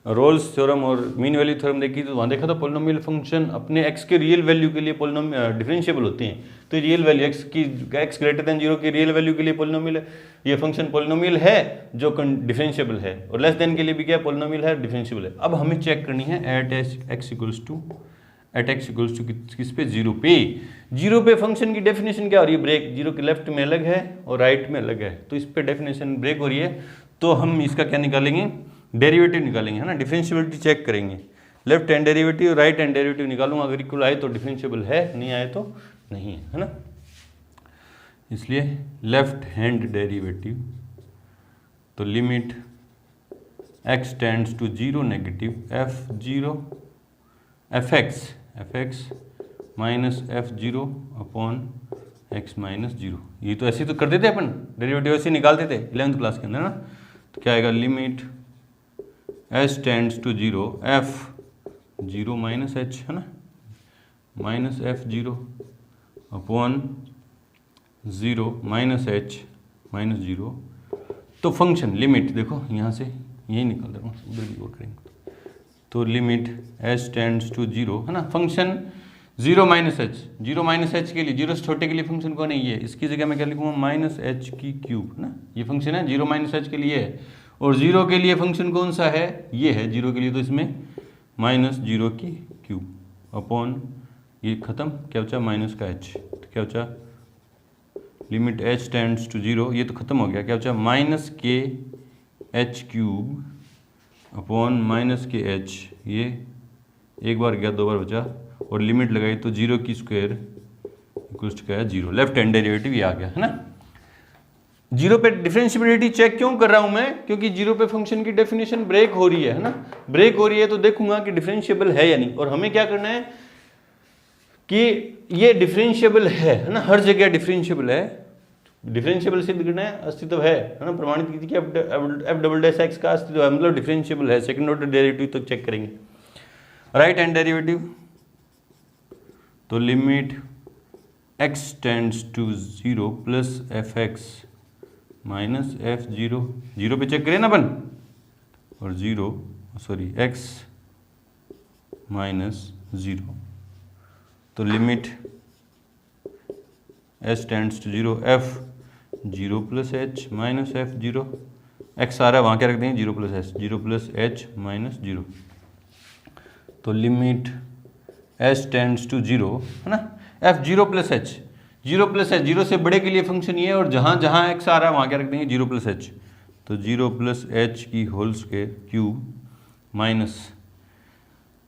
रोल्स थ्योरम और मीन वैल्यू थ्योरम देखी तो वहाँ देखा था पॉलिनोमियल फंक्शन अपने x के रियल वैल्यू के लिए डिफरेंशिएबल होते हैं, तो real value x greater than zero की रियल वैल्यू के लिए पॉलिनोमियल है, ये फंक्शन पॉलिनोमियल है जो डिफरेंशिएबल है, और लेस देन के लिए भी क्या पॉलिनोमियल है, डिफरेंशिएबल है। अब हमें चेक करनी है एट एक्स इक्वल्स टू किस पे, जीरो पे फंक्शन की डेफिनेशन क्या हो रही है, ब्रेक, जीरो के लेफ्ट में अलग है और राइट में अलग है, तो इस पे डेफिनेशन ब्रेक हो रही है, तो हम इसका क्या निकालेंगे, डेरिवेटिव निकालेंगे, है ना, डिफरेंशिएबिलिटी चेक करेंगे, left hand derivative right hand derivative निकालूंगा, अगर इक्वल आए तो डिफरेंशिएबल है, नहीं आए तो नहीं है ना। इसलिए लेफ्ट हैंड डेरिवेटिव, तो limit x tends to zero negative f x minus f zero upon x minus zero, ये तो ऐसे तो कर देते अपन, डेरिवेटिव ऐसे निकालते थे 11th क्लास के अंदर ना। तो क्या आएगा, limit s tends to zero f zero minus h, है ना, minus f zero upon zero minus h minus zero. तो फंक्शन लिमिट देखो यहाँ से यही निकाल रहा हूँ, उधर भी और करेंगे तो limit h tends to zero है ना। फंक्शन जीरो माइनस एच के लिए, जीरो से छोटे के लिए फंक्शन कौन है ये, इसकी जगह मैं क्या लिखूँगा माइनस एच की क्यूब है ना। ये फंक्शन है जीरो माइनस एच के लिए है, और जीरो के लिए फंक्शन कौन सा है, ये है जीरो के लिए, तो इसमें माइनस जीरो की क्यूब अपॉन ये खत्म क्या बचा माइनस का एच, तो क्या बचा limit h tends to zero, ये तो खत्म हो गया, क्या बचा माइनस के एच क्यूब अपॉन माइनस के एच, ये एक बार गया दो बार बचा, और लिमिट लगाई तो जीरो की स्क्वायर इक्वल्स टू क्या है जीरो। लेफ्ट हैंड डेरिवेटिव ये आ गया है ना। जीरो पे डिफरेंशिएबिलिटी चेक क्यों कर रहा हूं मैं, क्योंकि जीरो पे फंक्शन की डेफिनेशन ब्रेक हो रही है ना। ब्रेक हो रही है तो देखूंगा कि डिफरेंशिएबल है या नहीं, और हमें क्या करना है कि ये डिफरेंशिएबल है ना, हर जगह डिफरेंशिएबल है। डिफरेंशिएबल सिद्ध करना है, अस्तित्व है ना, प्रमाणित की थी कि एफ डबल डैश एक्स का अस्तित्व है, मतलब डिफरेंशिएबल है। सेकंड ऑर्डर डेरिवेटिव तो चेक करेंगे। राइट हैंड डेरिवेटिव तो limit x tends to zero plus f x minus f zero, zero पे चेक करें ना अपन, और zero sorry x minus zero, तो limit h tends to zero f zero plus h minus f zero, x आ रहा है वहाँ क्या रख देंगे zero plus h, zero plus h minus zero, तो limit h tends to zero है ना, f zero plus h, zero से बड़े के लिए फंक्शन ये है, और जहाँ जहाँ x आ रहा है वहाँ क्या रख देंगे जीरो प्लस एच, तो जीरो प्लस एच की whole square cube minus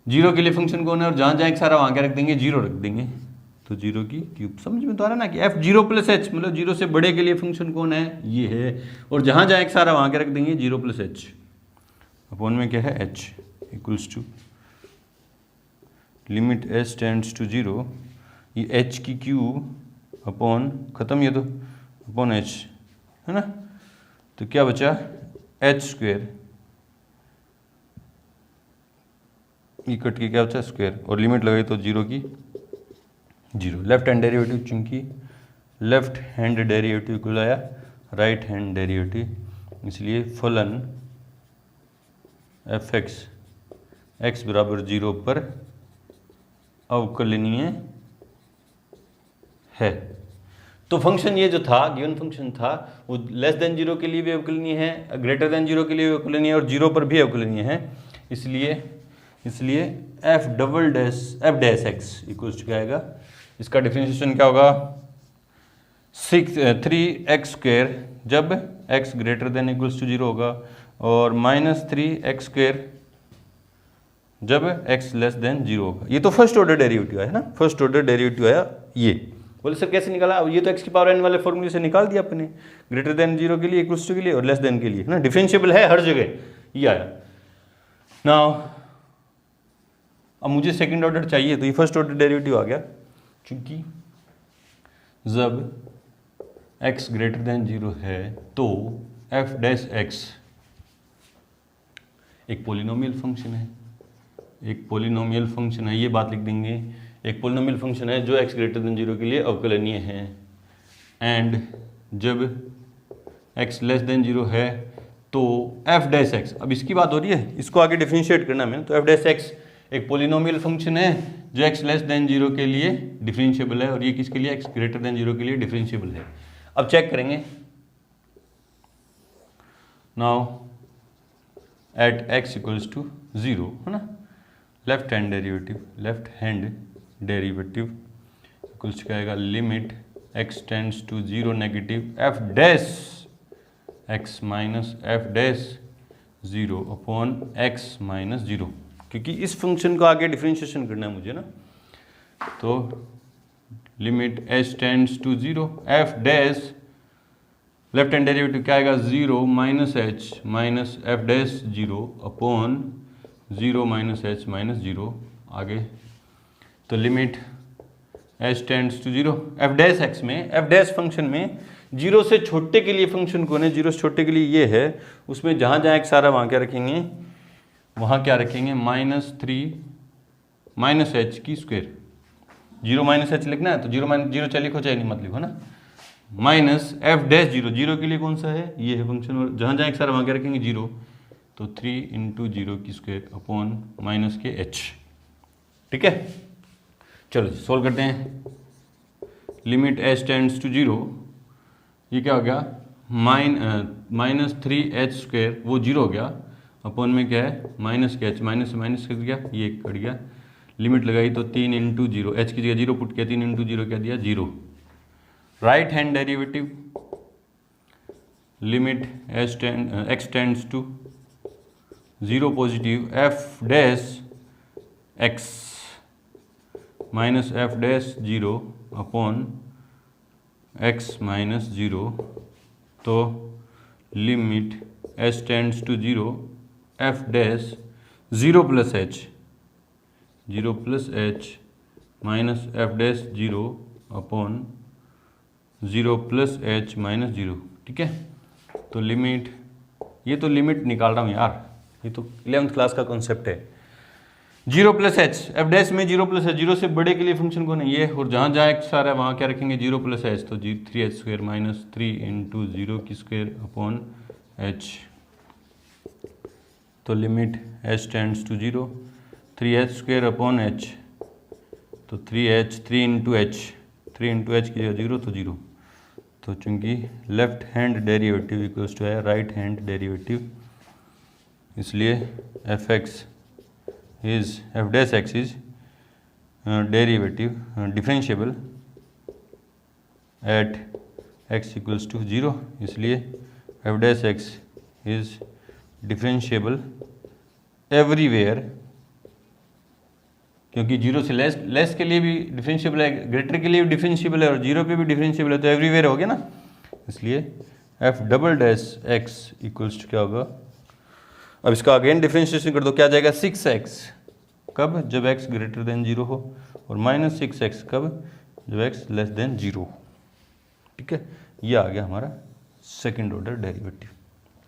zero के लिए फंक्शन कौन है, और जहाँ जहाँ x आ रहा है वहाँ क्या रख देंगे जीरो रख देंगे, तो जीरो की क्यूब। समझ में तो आ रहा है ना कि f जीरो प्लस एच मतलब जीरो से बड़े के लिए फंक्शन कौन है ये है, और जहाँ जहाँ x आ रहा है वहाँ क्या रख देंगे जीरो प्लस एच अपॉन में क्या है h equals to limit h tends to zero, ये h की क्यूब अपॉन खत्म ये तो अपॉन h है ना, तो क्या बचा h स्क्वायर, ये कट के क्या बचा स्क्वायर, और लिमिट लगाई तो जीरो की जीरो। लेफ्ट हैंड डेरिवेटिव, चूंकि लेफ्ट हैंड डेरिवेटिव को लाया राइट हैंड डेरिवेटिव, इसलिए फलन एफ एक्स बराबर जीरो पर अवकलनीय है। तो फंक्शन ये जो था गिवन फंक्शन था वो लेस देन जीरो के लिए भी अवकलनीय है, ग्रेटर देन जीरो के लिए भी अवकलनीय है, और जीरो पर भी अवकलनीय है। इसलिए f dash x equals to क्या आएगा, इसका डिफरेंशिएशन क्या होगा 3x स्क्वायर जब x greater than equals to zero होगा, और माइनस 3x स्क्वायर जब x लेस देन जीरो होगा। ये तो फर्स्ट ऑर्डर डेरिवेटिव है ना, फर्स्ट ऑर्डर डेरिवेटिव आया ये। बोले सर कैसे निकाला, अब ये तो x की पावर n वाले फॉर्मूले से निकाल दिया अपने, ग्रेटर देन जीरो के लिए इक्वल्स टू के लिए और लेस देन के लिए है ना, डिफरेंशिएबल है हर जगह, ये आया। नाउ अब मुझे सेकंड ऑर्डर चाहिए, तो ये फर्स्ट ऑर्डर डेरिवेटिव आ गया, क्योंकि जब x ग्रेटर देन जीरो है तो f डैश x एक पोलिनोमियल फंक्शन है, एक पोलिनोमियल फंक्शन है, ये बात लिख देंगे, एक पोलिनोमियल फंक्शन है जो x ग्रेटर देन जीरो के लिए अवकलनीय है, एंड जब x लेस देन जीरो है तो f डैश x, अब इसकी बात हो रही है, इसको आगे डिफरेंशिएट करना है तो f डैश x एक पोलिनोमियल फंक्शन है जो x लेस देन जीरो के लिए डिफरेंशिएबल है, और ये किसके लिए x ग्रेटर देन जीरो के लिए डिफरेंशिएबल है। अब चेक करेंगे, now at x equals to zero है ना, लेफ्ट हैंड डेरिवेटिव इक्वल्स क्या आएगा, limit x tends to zero negative f dash x minus f dash zero upon x minus zero, क्योंकि इस फंक्शन को आगे डिफरेंशिएशन करना है मुझे ना, तो limit h tends to zero f dash left hand derivative क्या आएगा zero minus h minus f dash zero upon zero minus h minus zero आगे, तो limit h tends to zero f dash x में, f dash function में zero से छोटे के लिए फंक्शन कौन है, जीरो से छोटे के लिए ये है, उसमें जहाँ जहाँ x आ रहा है वहाँ क्या रखेंगे, वहाँ क्या रखेंगे माइनस 3 माइनस h की स्क्वायर जीरो माइनस एच लिखना है तो जीरो माइनस जीरो चाहे लिखो चाहे नहीं मत लिखो ना, minus f dash zero, zero के लिए कौन सा है ये है फंक्शन, और जहाँ जहाँ एक सारा वहाँ क्या रखेंगे जीरो, तो 3 इंटू जीरो की स्क्वायर अपॉन माइनस के एच। ठीक है, चलो सोल्व करते हैं। Limit h tends to zero, ये क्या हो गया माइनस 3h स्क्वायर, वो जीरो हो गया, अपॉन में क्या है माइनस के एच, माइनस से माइनस कट गया, ये कट गया, लिमिट लगाई तो 3 इंटू जीरो, एच की जगह जीरो पुट किया, 3 इंटू जीरो क्या दिया zero. Right hand derivative, limit x tends to zero positive, f dash x minus f dash zero upon x minus zero, तो limit h tends to zero, f dash zero plus h, zero plus h minus f dash zero upon zero plus h minus zero. ठीक है, तो limit, ये तो limit निकाल रहा हूँ यार, ये तो 11th क्लास का कॉन्सेप्ट है। Zero plus H, F dash में जीरो प्लस एच, जीरो से बड़े के लिए फंक्शन कौन है ये, और जहाँ जहाँ एक सारा है वहाँ क्या रखेंगे जीरो प्लस एच, तो 3h square minus 3 into zero की स्क्वायर अपॉन एच, तो limit h tends to zero, 3h square upon h, तो 3h 3 into H, 3 into H की जगह जीरो तो जीरो, तो चूंकि left hand derivative equals to है राइट हैंड डेरिवेटिव, इसलिए f x is f dash x is derivative differentiable at x equals to 0, इसलिए f dash x is differentiable everywhere, क्योंकि zero से लेस के लिए भी डिफरेंशिएबल है, ग्रेटर के लिए भी डिफरेंशिएबल है, और जीरो पे भी डिफरेंशिएबल है, तो एवरीवेयर हो गया ना, इसलिए f double dash x equals to क्या होगा, अब इसका अगेन डिफरेंशिएशन कर दो, क्या जाएगा 6x, कब जब x ग्रेटर देन जीरो हो, और माइनस 6x कब जब x लेस देन जीरो। ठीक है, ये आ गया हमारा सेकंड ऑर्डर डेरिवेटिव।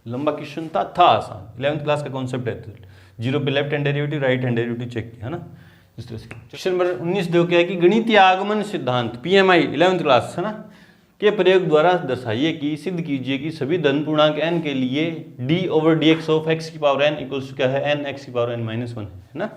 लंबा क्वेश्चन था आसान, 11th क्लास का कॉन्सेप्ट है, तो जीरो पे left hand derivative right hand derivative check किया है ना, इस तरह से। क्वेश्चन नंबर 19 देखो क्या है कि गणितीय आगमन सिद्धांत PMI 11th क्लास है ना के प्रयोग द्वारा दर्शाइए कि सिद्ध कीजिए कि सभी धन पूर्णांक n के लिए d/dx ऑफ x की पावर n इक्वल्स क्या है n x की पावर n माइनस 1 है ना।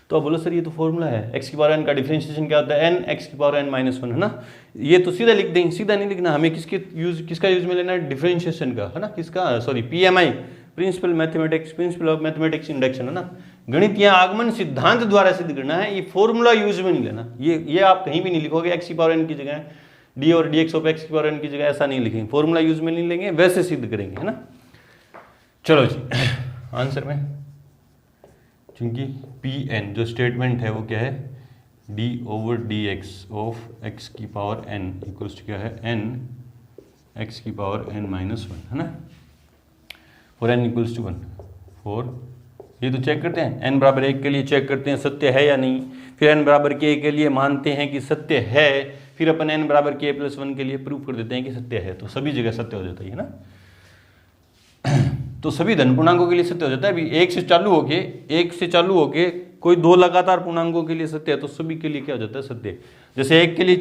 तो अब बोलो सर ये तो फॉर्मूला है, x की पावर n का डिफरेंशिएशन क्या होता है n x की पावर n माइनस 1 है ना, ये तो सीधा लिख देंगे, सीधा नहीं लिखना, हमें किसका यूज में लेना है डिफरेंशिएशन का है ना, किसका sorry PMI principle mathematics, principle of mathematics induction है ना, गणितीय आगमन सिद्धांत द्वारा सिद्ध करना है, ये फॉर्मूला यूज में नहीं लेना, ये आप कहीं भी नहीं लिखोगे x की पावर n की जगह d और dx ऑफ x की पावर n की जगह, ऐसा नहीं लिखेंगे, फॉर्मूला यूज में नहीं लेंगे, वैसे सिद्ध करेंगे है ना। चलो जी आंसर में, क्योंकि Pn जो स्टेटमेंट है वो क्या है d/dx ऑफ x की पावर n इक्वल्स टू क्या है n x की पावर n माइनस 1 है ना, for n equals to 1 for, ये तो चेक करते हैं n बराबर 1 के लिए चेक करते हैं सत्य है या नहीं, फिर n बराबर k के लिए मानते हैं कि सत्य है, फिर अपन n बराबर k प्लस 1 के लिए प्रूव कर देते हैं कि सत्य है, तो सभी जगह सत्य हो जाता है ना। तो सभी धन पूर्णांकों के लिए सत्य हो जाता है, अभी एक से चालू होके कोई दो लगातार पूर्णांकों के लिए सत्य है, तो सभी के लिए क्या हो जाता है सत्य। जैसे एक के लिए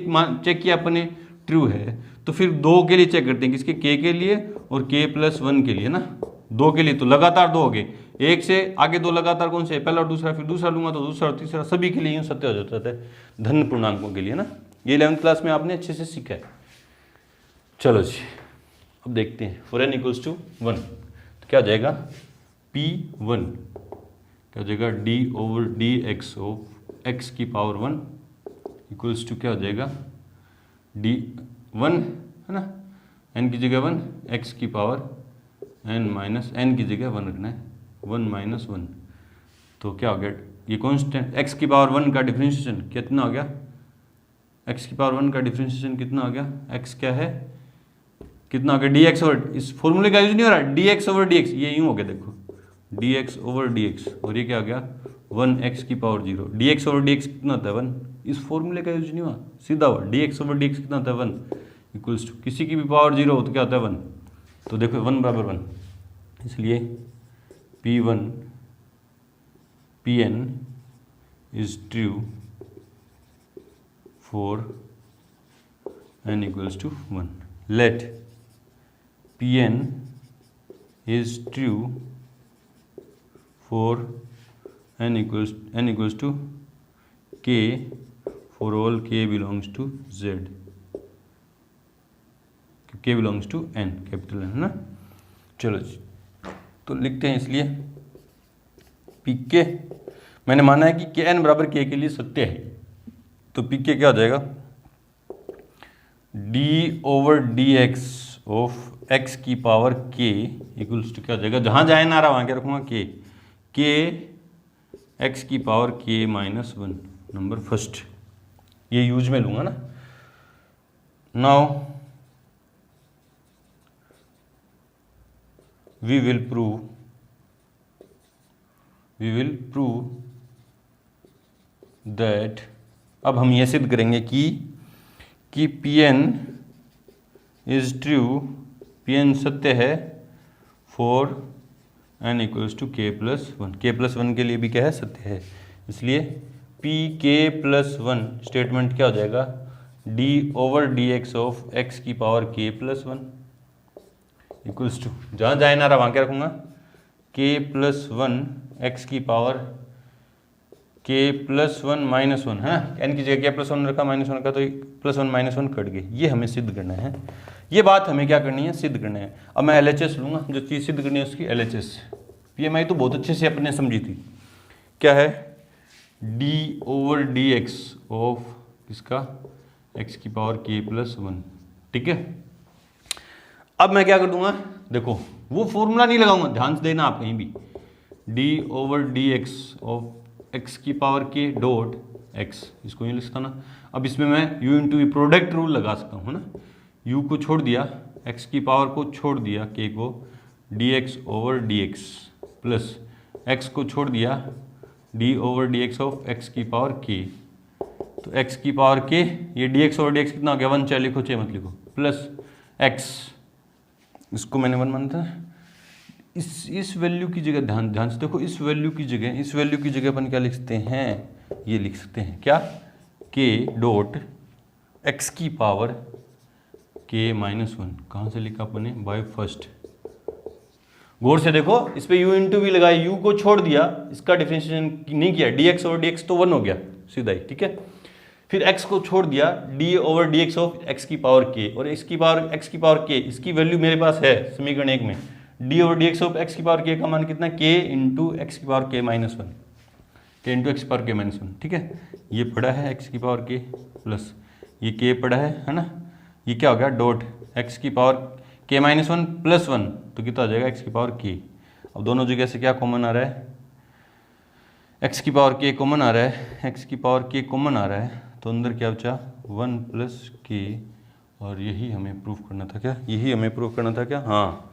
चेक किया अपने ट्रू है, तो फिर दो के लिए चेक करते हैं, किसके k के लिए और k प्लस 1 के लिए ना, दो के लिए तो लगातार दो हो गए, एक से आगे दो लगातार कौन से, पहला और दूसरा, फिर दूसरा लूंगा तो दूसरा और तीसरा, सभी के लिए यूं सत्य हो जाता है धन पूर्णांकों के लिए ना। ये 11th क्लास में आपने अच्छे से सीखा है। चलो जी अब देखते हैं, फॉर n इक्वल्स टू 1 तो क्या हो जाएगा P1 क्या हो जाएगा d/dx ऑफ x की पावर 1 इक्वल्स टू क्या हो जाएगा d1 है ना, n की जगह 1, x की पावर n माइनस n की जगह 1 रखना है, 1 माइनस 1, तो क्या हो गया ये कॉन्स्टेंट x की पावर 1 का डिफरेंशिएशन कितना हो गया, x की पावर 1 का डिफरेंशिएशन कितना हो गया, x क्या है कितना हो गया dx ओवर, इस फॉर्मूले का यूज नहीं हो रहा, dx ओवर dx, ये यूं हो गया देखो dx ओवर dx, और ये क्या हो गया 1x की पावर 0, dx ओवर dx कितना होता है 1, इस फॉर्मूले का यूज नहीं हुआ, सीधा हुआ dx ओवर dx कितना होता है 1 इक्वल्स टू किसी की भी पावर 0 हो तो क्या होता है 1, तो देखो 1 बराबर 1, इसलिए Pn is true for n equals to 1. Let Pn is true for n equals to k for all k belongs to z, k belongs to n, capital n है ना। चलो जी, तो लिखते हैं इसलिए पी के, मैंने माना है कि के एन बराबर के लिए सत्य है, तो पी के क्या हो जाएगा, d over D x of x की पावर के इक्वल्स टू क्या हो जाएगा, जहाँ जाए ना रहा वहाँ क्या रखूँगा के एक्स की पावर के माइनस 1, नंबर फर्स्ट, ये यूज में लूँगा ना। Now we will prove that, अब हम ये सिद्ध करेंगे कि Pn इज ट्रू, Pn सत्य है for n equals to k plus 1, k plus 1 के लिए भी क्या है, सत्य है। इसलिए पी के प्लस 1 स्टेटमेंट क्या हो जाएगा, d over D x of x की power k plus 1 equals to, जहाँ जाए ना रहा वहाँ क्या रखूँगा, k प्लस 1 एक्स की पावर k प्लस 1 माइनस 1 है ना, n की जगह k प्लस 1 रखा, माइनस 1 रखा, तो प्लस 1 माइनस 1 कट गए। ये हमें सिद्ध करना है, ये बात हमें क्या करनी है, सिद्ध करना है। अब मैं LHS लूँगा, जो चीज़ सिद्ध करनी है उसकी LHS। PMI तो बहुत अच्छे से अपने समझी थी, क्या है, d over D x of किसका, x की पावर k प्लस 1, ठीक है। अब मैं क्या कर दूंगा, देखो वो फॉर्मूला नहीं लगाऊंगा, ध्यान से देना आप कहीं भी, d over D x of x की पावर k डॉट x, इसको यूँ लिख सकता ना। अब इसमें मैं u into v product rule लगा सकता हूँ ना, u को छोड़ दिया, x की पावर को छोड़ दिया, k को, dx over dx plus x को छोड़ दिया, d over dx of x की पावर k, तो x की पावर k, ये dx ओवर dx कितना हो गया, 1, चाहे लिखो चाहे मत लिखो, प्लस x, इसको मैंने 1 माना था। इस वैल्यू की जगह ध्यान से देखो, इस वैल्यू की जगह अपन क्या लिख सकते हैं, ये लिख सकते हैं क्या, k डॉट x की पावर k माइनस 1, कहाँ से लिखा अपने, बाय फर्स्ट। गौर से देखो, इस पे u इंटू भी लगाया, u को छोड़ दिया, इसका डिफरेंशिएशन नहीं किया, dx ओवर dx तो 1 हो गया सीधा ही, ठीक है। फिर x को छोड़ दिया, d over dx of x की पावर k, और x की पावर k, इसकी वैल्यू मेरे पास है समीकरण 1 में, d over dx of x की पावर k का मान कितना, k इंटू एक्स की power k minus 1, k into x की पावर k माइनस 1, ठीक है। ये पड़ा है x की पावर k प्लस ये k पड़ा है ना, ये क्या हो गया, डॉट x की पावर k माइनस 1 प्लस 1, तो कितना हो जाएगा, x की पावर k। अब दोनों जगह से क्या कॉमन आ रहा है, x की पावर k कॉमन आ रहा है, x की पावर k कॉमन आ रहा है, तो अंदर क्या बचा, 1 प्लस k, और यही हमें प्रूफ करना था क्या, हाँ,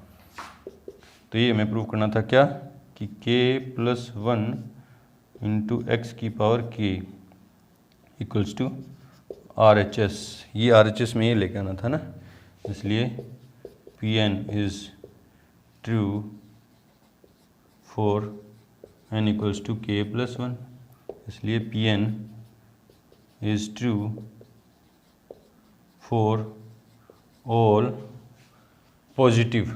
तो ये हमें प्रूफ करना था क्या, कि k प्लस 1 इंटू एक्स की power k equals to RHS, ये RHS में ये लेके आना था ना, इसलिए Pn is true for n equals to k plus 1, इसलिए Pn is true for all positive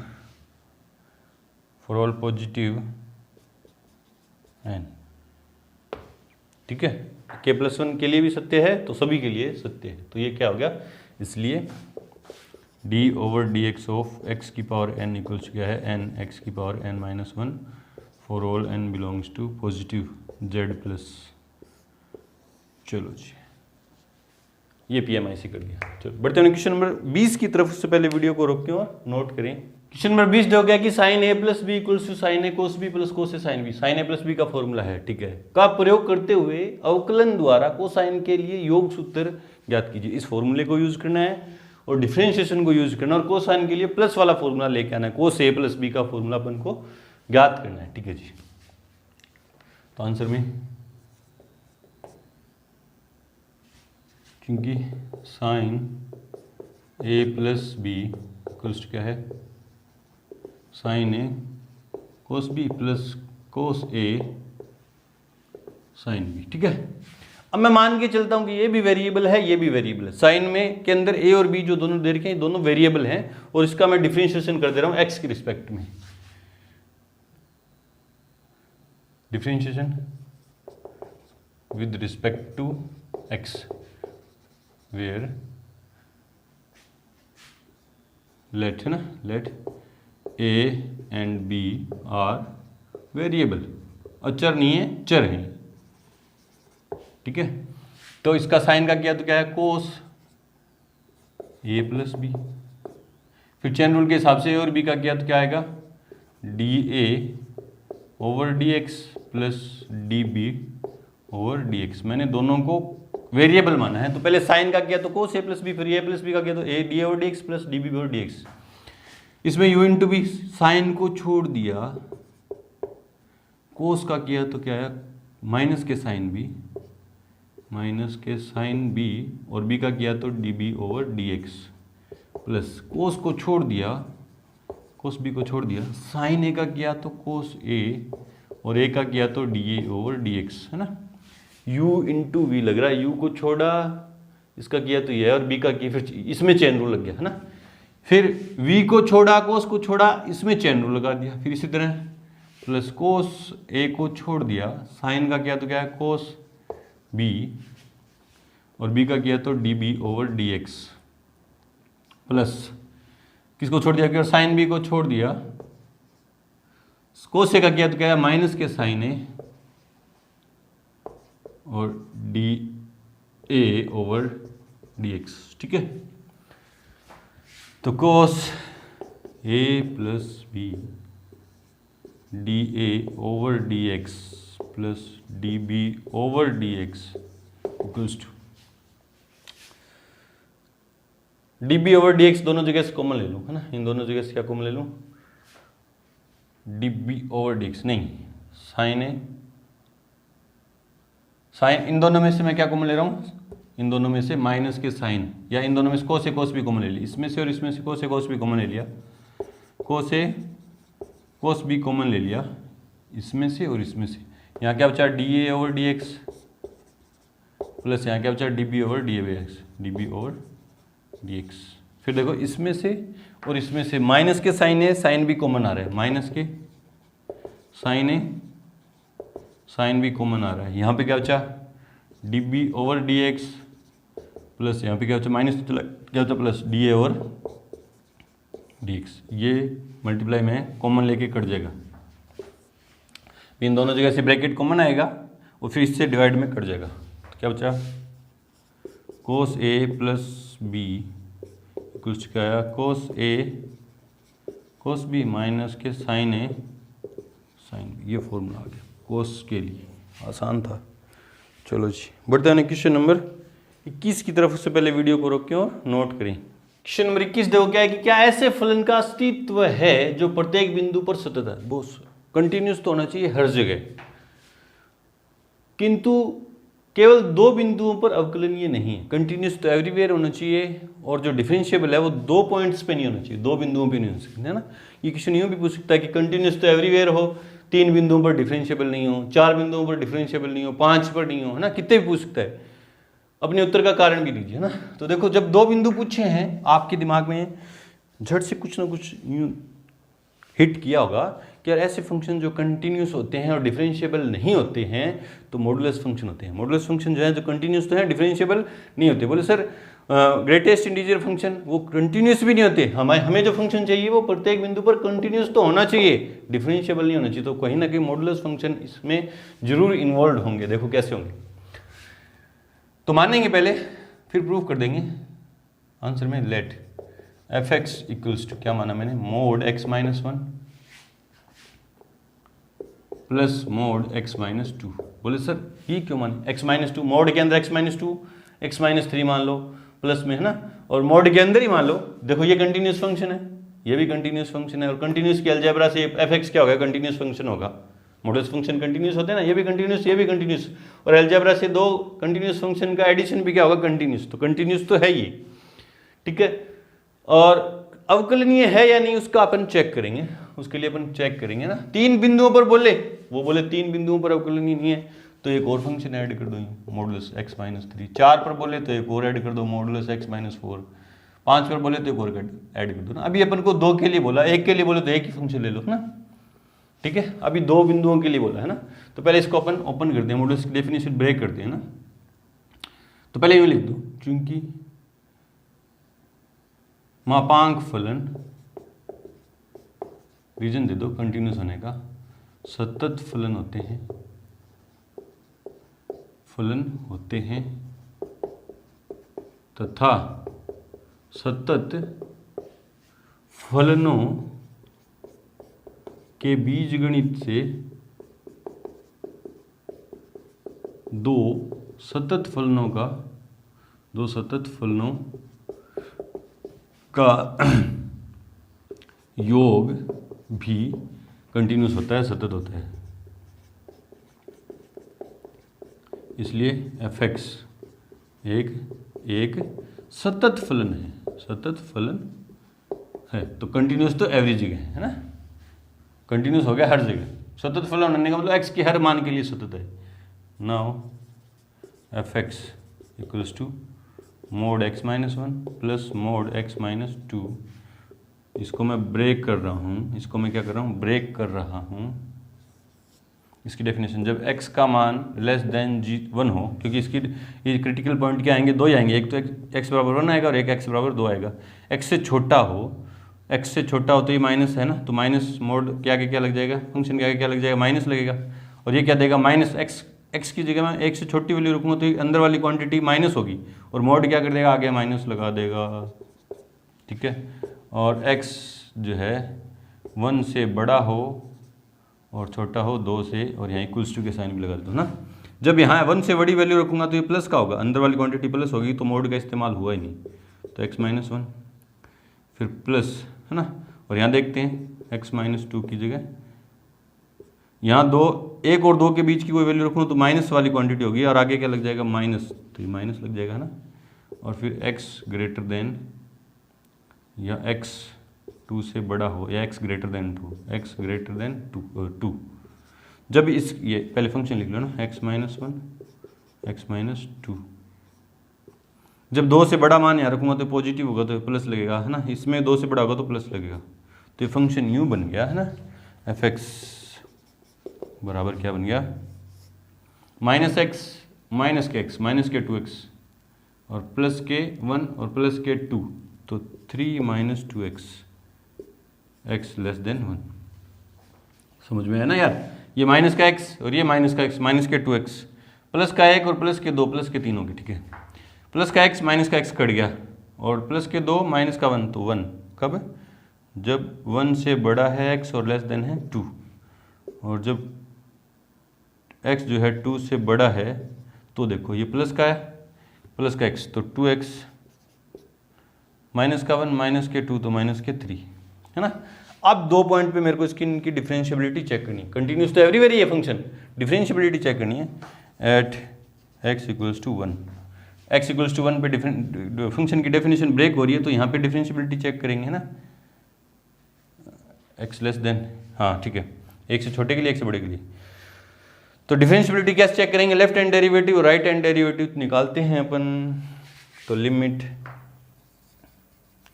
n, ठीक है। k प्लस 1 के लिए भी सत्य है, तो सभी के लिए सत्य है, तो ये क्या हो गया, इसलिए d over D x of x की पावर n इक्वल्स क्या है, n x की power n minus 1 for all n belongs to positive z plus. चलो जी, ये PMIC कर दिया। चलो बढ़ते हैं क्वेश्चन नंबर 20 की तरफ। उससे पहले वीडियो को रोकते हैं और नोट करें। क्वेश्चन नंबर 20 जो गया कि sine a plus b equals to sine a cos b plus cos a sine b. Sine a plus b का फॉर्मूला है, ठीक है, का प्रयोग करते हुए अवकलन द्वारा कोसाइन के लिए योग सूत्र ज्ञात कीजिए। इस फॉर्मूले को यूज करना है और डिफरेंशिएशन को यूज करना है, और कोसाइन के लिए प्लस वाला फॉर्मूला लेके आना है, कोस ए प्लस बी का फॉर्मूला अपन को ज्ञात करना है, ठीक है जी। तो आंसर में क्योंकि sine a plus b equals to क्या है, sine a cos b plus cos a sine b, ठीक है। अब मैं मान के चलता हूं कि ये भी वेरिएबल है, ये भी वेरिएबल है, साइन में के अंदर ए और बी जो दोनों दे रखे हैं दोनों वेरिएबल हैं, और इसका मैं डिफरेंशिएशन कर दे रहा हूं एक्स के रिस्पेक्ट में। Differentiation with respect to x where let, है ना, let a and b are variable, अचर नहीं है, चर है, ठीक है। तो इसका साइन का किया तो क्या है, कोस ए प्लस बी। फिर चेन रूल के हिसाब से ए और बी का किया तो क्या आएगा, d a over D x plus d b over D x. मैंने दोनों को वेरिएबल माना है, तो पहले साइन का किया तो कोस ए प्लस बी, फिर ए प्लस बी का किया तो a d over D x plus d b over D x. इसमें यू इंटू बी, साइन को छोड़ दिया, कोस का किया तो क्या है, माइनस के साइन बी, माइनस के साइन बी, और बी का किया तो d b over D x plus cos को छोड़ दिया, कोस बी को छोड़ दिया, साइन ए का किया तो कोस ए, और ए का किया तो D a over D x, है ना। u इंटू वी लग रहा है, u को छोड़ा, इसका किया तो ये, और b का किया, फिर इसमें चेन रूल लग गया, है ना। फिर v को छोड़ा, कोस को छोड़ा, इसमें चेन रूल लगा दिया, फिर इसी तरह प्लस कोस a को छोड़ दिया, साइन का किया तो क्या है, कोस b, और b का किया तो d b over D x plus किसको छोड़ दिया, साइन b को छोड़ दिया, कोस a का किया तो क्या है, माइनस के साइन a और d a over D x, ठीक है। तो cos a plus b d a over D x plus d b over D x equals to d b over D x, दोनों जगह से कॉमन ले लूँ, है ना, इन दोनों जगह से क्या कॉमन ले लूँ, d b over D x, नहीं साइन ए, साइन, इन दोनों में से मैं क्या कॉमन ले रहा हूँ, इन दोनों में से माइनस के साइन, या इन दोनों में से कोस ए कोस भी कॉमन ले लिया, इसमें से और इसमें से कोस ए कोस भी कॉमन ले लिया, कोस ए कोस भी कॉमन ले लिया, इसमें से और इसमें से, यहाँ क्या बचा, d a over D x plus यहाँ क्या बचा, d b over d a x, d b over D x. फिर देखो इसमें से और इसमें से माइनस के साइन ए, साइन भी कॉमन आ रहा है, माइनस के साइन ए, साइन भी कॉमन आ रहा है, यहाँ पे क्या बचा, d b over D x plus यहाँ पे क्या बचा, माइनस चला क्या बचा, plus D a over D x, ये मल्टीप्लाई में कॉमन लेके कट जाएगा, इन दोनों जगह से ब्रैकेट कॉमन आएगा और फिर इससे डिवाइड में कट जाएगा, तो क्या बचा, कोस ए प्लस बी कुछ क्या आया, कोस ए कोस बी माइनस के साइन ए साइन बी, ये फॉर्मूला आ गया कोस के लिए, आसान था। चलो जी बढ़ते हैं क्वेश्चन नंबर 21 की तरफ। उससे पहले वीडियो को रोकें और नोट करें। क्वेश्चन नंबर 21 देखो क्या है कि क्या ऐसे फलन का अस्तित्व है जो प्रत्येक बिंदु पर सतत है, बॉस कंटिन्यूस तो होना चाहिए हर जगह, किंतु केवल दो बिंदुओं पर अवकलनीय नहीं है। कंटिन्यूस तो एवरीवेयर होना चाहिए, और जो डिफरेंशिएबल है वो दो पॉइंट्स पे नहीं होना चाहिए, दो बिंदुओं पे नहीं हो सकता, है ना। ये क्वेश्चन यूँ भी पूछ सकता है कि कंटिन्यूस तो एवरीवेयर हो, तीन बिंदुओं पर डिफरेंशिएबल नहीं हो, चार बिंदुओं पर डिफरेंशिएबल नहीं हो, पांच पर नहीं हो, है ना, कितने भी पूछ सकता है। अपने उत्तर का कारण भी दीजिए ना। तो देखो जब दो बिंदु पूछे हैं आपके दिमाग में झट से कुछ ना कुछ यूँ हिट किया होगा कि यार ऐसे फंक्शन जो कंटिन्यूस होते हैं और डिफरेंशिएबल नहीं होते हैं तो मॉडुलस फंक्शन होते हैं। मॉडुलस फंक्शन जो है जो कंटिन्यूस तो है डिफरेंशिएबल नहीं होते। बोले सर ग्रेटेस्ट इंटीजर फंक्शन वो कंटिन्यूस भी नहीं होते, हमें जो फंक्शन चाहिए वो प्रत्येक बिंदु पर कंटिन्यूस तो होना चाहिए, डिफरेंशिएबल नहीं होना चाहिए। तो कहीं ना कहीं मॉडुलस फंक्शन इसमें जरूर इन्वॉल्व होंगे। देखो कैसे होंगे, तो मानेंगे पहले फिर प्रूव कर देंगे। आंसर में let f x equals to क्या माना मैंने, mod x minus one plus mod x minus two. बोले सर ये क्यों माने, एक्स माइनस टू मोड के अंदर x minus two x minus three मान लो प्लस में, है ना, और मोड के अंदर ही मान लो। देखो ये कंटिन्यूस फंक्शन है, ये भी कंटिन्यूस फंक्शन है, और कंटिन्यूस की अलजेब्रा से एफ एक्स क्या होगा, कंटिन्यूस फंक्शन होगा। मॉडुलस फंक्शन कंटिन्यूस होते हैं ना, ये भी कंटिन्यूस ये भी कंटिन्यूस, और अलजेब्रा से दो कंटिन्यूस फंक्शन का एडिशन भी क्या होगा, कंटिन्यूस। तो कंटिन्यूस तो है ये, ठीक है। और अवकलनीय है या नहीं उसका अपन चेक करेंगे, उसके लिए अपन चेक करेंगे ना। तीन बिंदुओं पर बोले, वो बोले तीन बिंदुओं पर अवकलनीय नहीं है, तो एक और फंक्शन ऐड कर दो, मॉडुलस x माइनस 3। 4 पर बोले तो एक और ऐड कर दो, मॉडुलस x माइनस 4। 5 पर बोले तो एक और ऐड कर दो ना। अभी अपन को 2 के लिए बोला, 1 के लिए बोले तो एक ही फंक्शन ले लो ना, ठीक है। अभी 2 बिंदुओं के लिए बोला है ना, तो पहले इसको अपन ओपन करते हैं, मॉडुलस की डेफिनेशन ब्रेक करते हैं ना। तो पहले यूँ लिख दो, चूंकि मापांक फलन, रीजन दे दो कंटिन्यूस होने का, सतत फलन होते हैं तथा सतत फलनों के बीजगणित से दो सतत फलनों का योग भी कंटिन्यूस होता है, सतत होता है। इसलिए fx एक सतत फलन है। तो कंटिन्यूस तो एवरी जगह है ना, कंटिन्यूस हो गया हर जगह। सतत फलन होने का मतलब x के हर मान के लिए सतत है। Now fx equals to mod x minus 1 plus mod x minus 2। इसको मैं ब्रेक कर रहा हूँ, इसको मैं क्या कर रहा हूँ, ब्रेक कर रहा हूँ। इसकी डेफिनेशन, जब x का मान लेस देन g1 हो, क्योंकि इसकी ये क्रिटिकल पॉइंट क्या आएंगे, 2 ही आएंगे, एक तो x बराबर 1 आएगा और एक x बराबर 2 आएगा। x से छोटा हो तो ये माइनस है ना, तो माइनस मोड क्या लग जाएगा, फंक्शन क्या लग जाएगा, माइनस लगेगा। और ये क्या देगा, माइनस x की जगह में 1 से छोटी वैल्यू रखूँगा तो अंदर वाली क्वांटिटी माइनस होगी, और मोड क्या कर देगा, आगे माइनस लगा देगा, ठीक है। और x जो है 1 से बड़ा हो और छोटा हो 2 से, और यहाँ इक्वल्स टू के साइन भी लगा देता हूँ ना। जब यहाँ 1 से बड़ी वैल्यू रखूँगा तो ये प्लस का होगा, अंदर वाली क्वांटिटी प्लस होगी, तो मोड का इस्तेमाल हुआ ही नहीं, तो x माइनस 1 फिर प्लस है ना। और यहाँ देखते हैं x माइनस 2 की जगह यहाँ 1 और 2 के बीच की कोई वैल्यू रखूँ तो माइनस वाली क्वांटिटी होगी, और आगे क्या लग जाएगा, माइनस, तो ये माइनस लग जाएगा ना। और फिर x ग्रेटर देन या x 2 से बड़ा हो या x ग्रेटर देन 2, जब ये पहले फंक्शन लिख लो ना, x माइनस 1 x माइनस 2। जब 2 से बड़ा मान यहाँ रखूँगा तो पॉजिटिव होगा तो प्लस लगेगा है ना, इसमें 2 से बड़ा होगा तो प्लस लगेगा। तो ये फंक्शन यूँ बन गया है ना, fx बराबर क्या बन गया, माइनस x माइनस के x माइनस के 2x और प्लस के 1 और प्लस के 2, तो 3 minus 2x x less than 1। समझ में है ना यार, ये माइनस का x और ये माइनस का x, माइनस के 2x प्लस का 1 और प्लस के 2 प्लस के 3 हो गए, ठीक है। प्लस का x माइनस का x कट गया, और प्लस के 2 माइनस का 1, तो 1 कब, जब 1 से बड़ा है x और लेस देन है 2, और जब x जो है 2 से बड़ा है तो देखो ये प्लस का है, प्लस का x तो 2x, माइनस का 1 माइनस के 2 तो माइनस के 3 है ना। अब 2 पॉइंट पे मेरे को इसकी इनकी डिफरेंशियबिलिटी चेक करनी है, कंटिन्यूस तो एवरीवेयर ही है फंक्शन, डिफरेंशियबिलिटी चेक करनी है। At x equals to 1, x equals to 1 पे फंक्शन की डेफिनेशन ब्रेक हो रही है, तो यहाँ पे डिफरेंशियबिलिटी चेक करेंगे है ना, x लेस देन, हाँ ठीक है, एक से छोटे के लिए एक से बड़े के लिए। तो डिफरेंशियबिलिटी कैसे चेक करेंगे, left hand derivative right hand derivative निकालते हैं अपन। तो लिमिट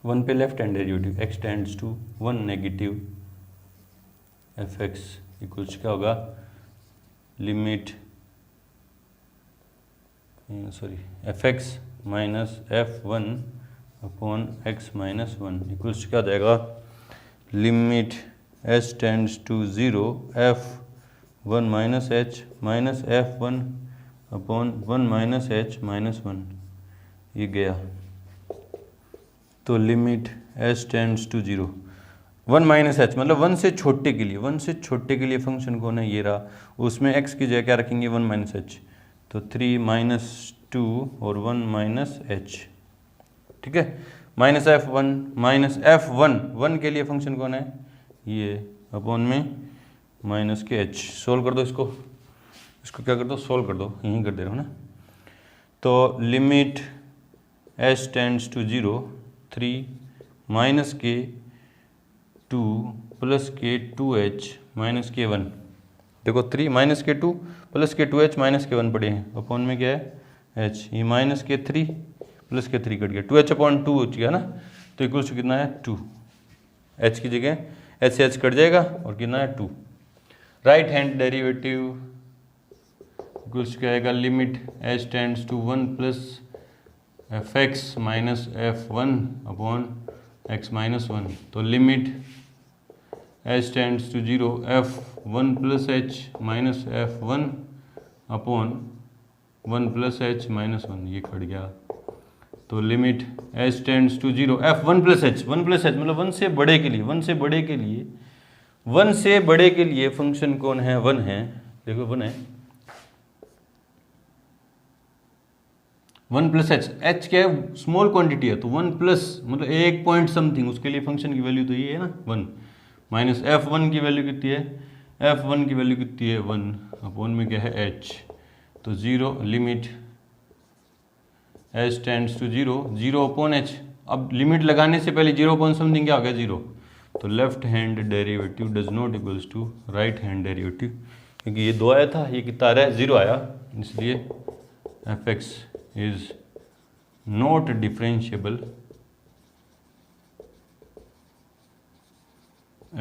1 पे left hand derivative x tends to 1 negative fx equals क्या होगा, limit fx minus f1 upon x minus 1 equals क्या जाएगा, limit s tends to 0 f1 minus h minus f1 upon 1 minus h minus 1, ये गया। तो limit s tends to 0 1 minus h मतलब 1 से छोटे के लिए, 1 से छोटे के लिए फंक्शन कौन है, ये रहा, उसमें x की जगह क्या रखेंगे 1 माइनस h, तो 3 माइनस 2 और 1 माइनस h, ठीक है। माइनस f1 1 के लिए फंक्शन कौन है, ये अपॉन में माइनस के h। सोल्व कर दो इसको क्या कर दो, सोल्व कर दो, यहीं कर दे रहा हूँ ना। तो limit s tends to 0 3 minus के 2 प्लस के 2h माइनस के 1 देखो 3 माइनस के 2 प्लस के 2h माइनस के 1 पड़े हैं, अपॉन में क्या है h, ये माइनस के 3 प्लस के 3 कट गया, 2h अपॉन 2 हो गया ना, तो इक्वल्स टू कितना है 2, h की जगह h से h कट जाएगा और कितना है 2। राइट हैंड डेरिवेटिव इक्वल्स क्या आएगा, limit h tends to 1 plus fx minus f1 upon x minus 1, तो limit h tends to 0 f1 plus h minus f1 upon 1 plus h minus 1, ये cut गया, तो limit h tends to 0 f1 plus h, 1 plus h मतलब 1 से बड़े के लिए, 1 से बड़े के लिए, 1 से बड़े के लिए फंक्शन कौन है, 1 है, देखो 1 है, 1 प्लस एच, एच क्या है स्मॉल क्वांटिटी है, तो 1 प्लस मतलब 1 पॉइंट समथिंग, उसके लिए फंक्शन की वैल्यू तो ये है ना 1, माइनस f1 की वैल्यू कितनी है, f1 की वैल्यू कितनी है 1, अपॉन में क्या है h, तो 0 limit h tends to 0, 0 upon h, अब लिमिट लगाने से पहले 0 अपॉन समथिंग क्या हो गया 0, तो left hand derivative does not equals to right hand derivative, क्योंकि ये 2 आया था, ये कितना आ रहा है 0 आया, इसलिए fx is not differentiable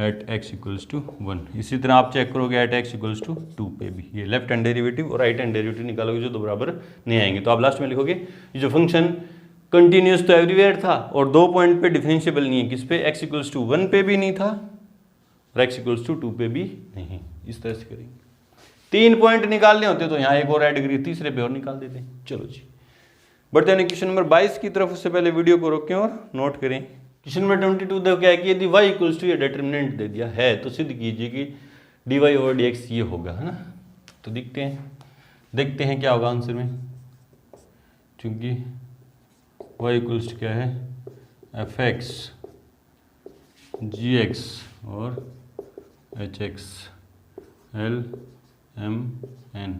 at x equals to 1। इसी तरह आप चेक करोगे at x equals to 2 पे भी, ये लेफ्ट हैंड डेरिवेटिव और राइट हैंड डेरिवेटिव निकालोगे जो दो बराबर नहीं आएंगे, तो आप लास्ट में लिखोगे ये जो फंक्शन कंटिन्यूस तो एवरीवेयर था और 2 पॉइंट पे डिफरेंशिएबल नहीं है, किस पे, x equals to 1 पे भी नहीं था और x equals to 2 पे भी नहीं, इस तरह से करेंगे। 3 पॉइंट निकालने होते तो यहाँ एक और ऐड करिए, तीसरे पे और निकाल देते। चलो जी, बढ़ते हैं क्वेश्चन नंबर 22 की तरफ। उससे पहले वीडियो को रोकें और नोट करें। क्वेश्चन नंबर 22 देखो क्या है कि यदि y इक्वल्स टू ये डिटरमिनेंट दे दिया है तो सिद्ध कीजिए कि dy ओवर dx ये होगा, है ना। तो देखते हैं क्या होगा आंसर में, क्योंकि y इक्वल्स टू क्या है fx gx और hx l m n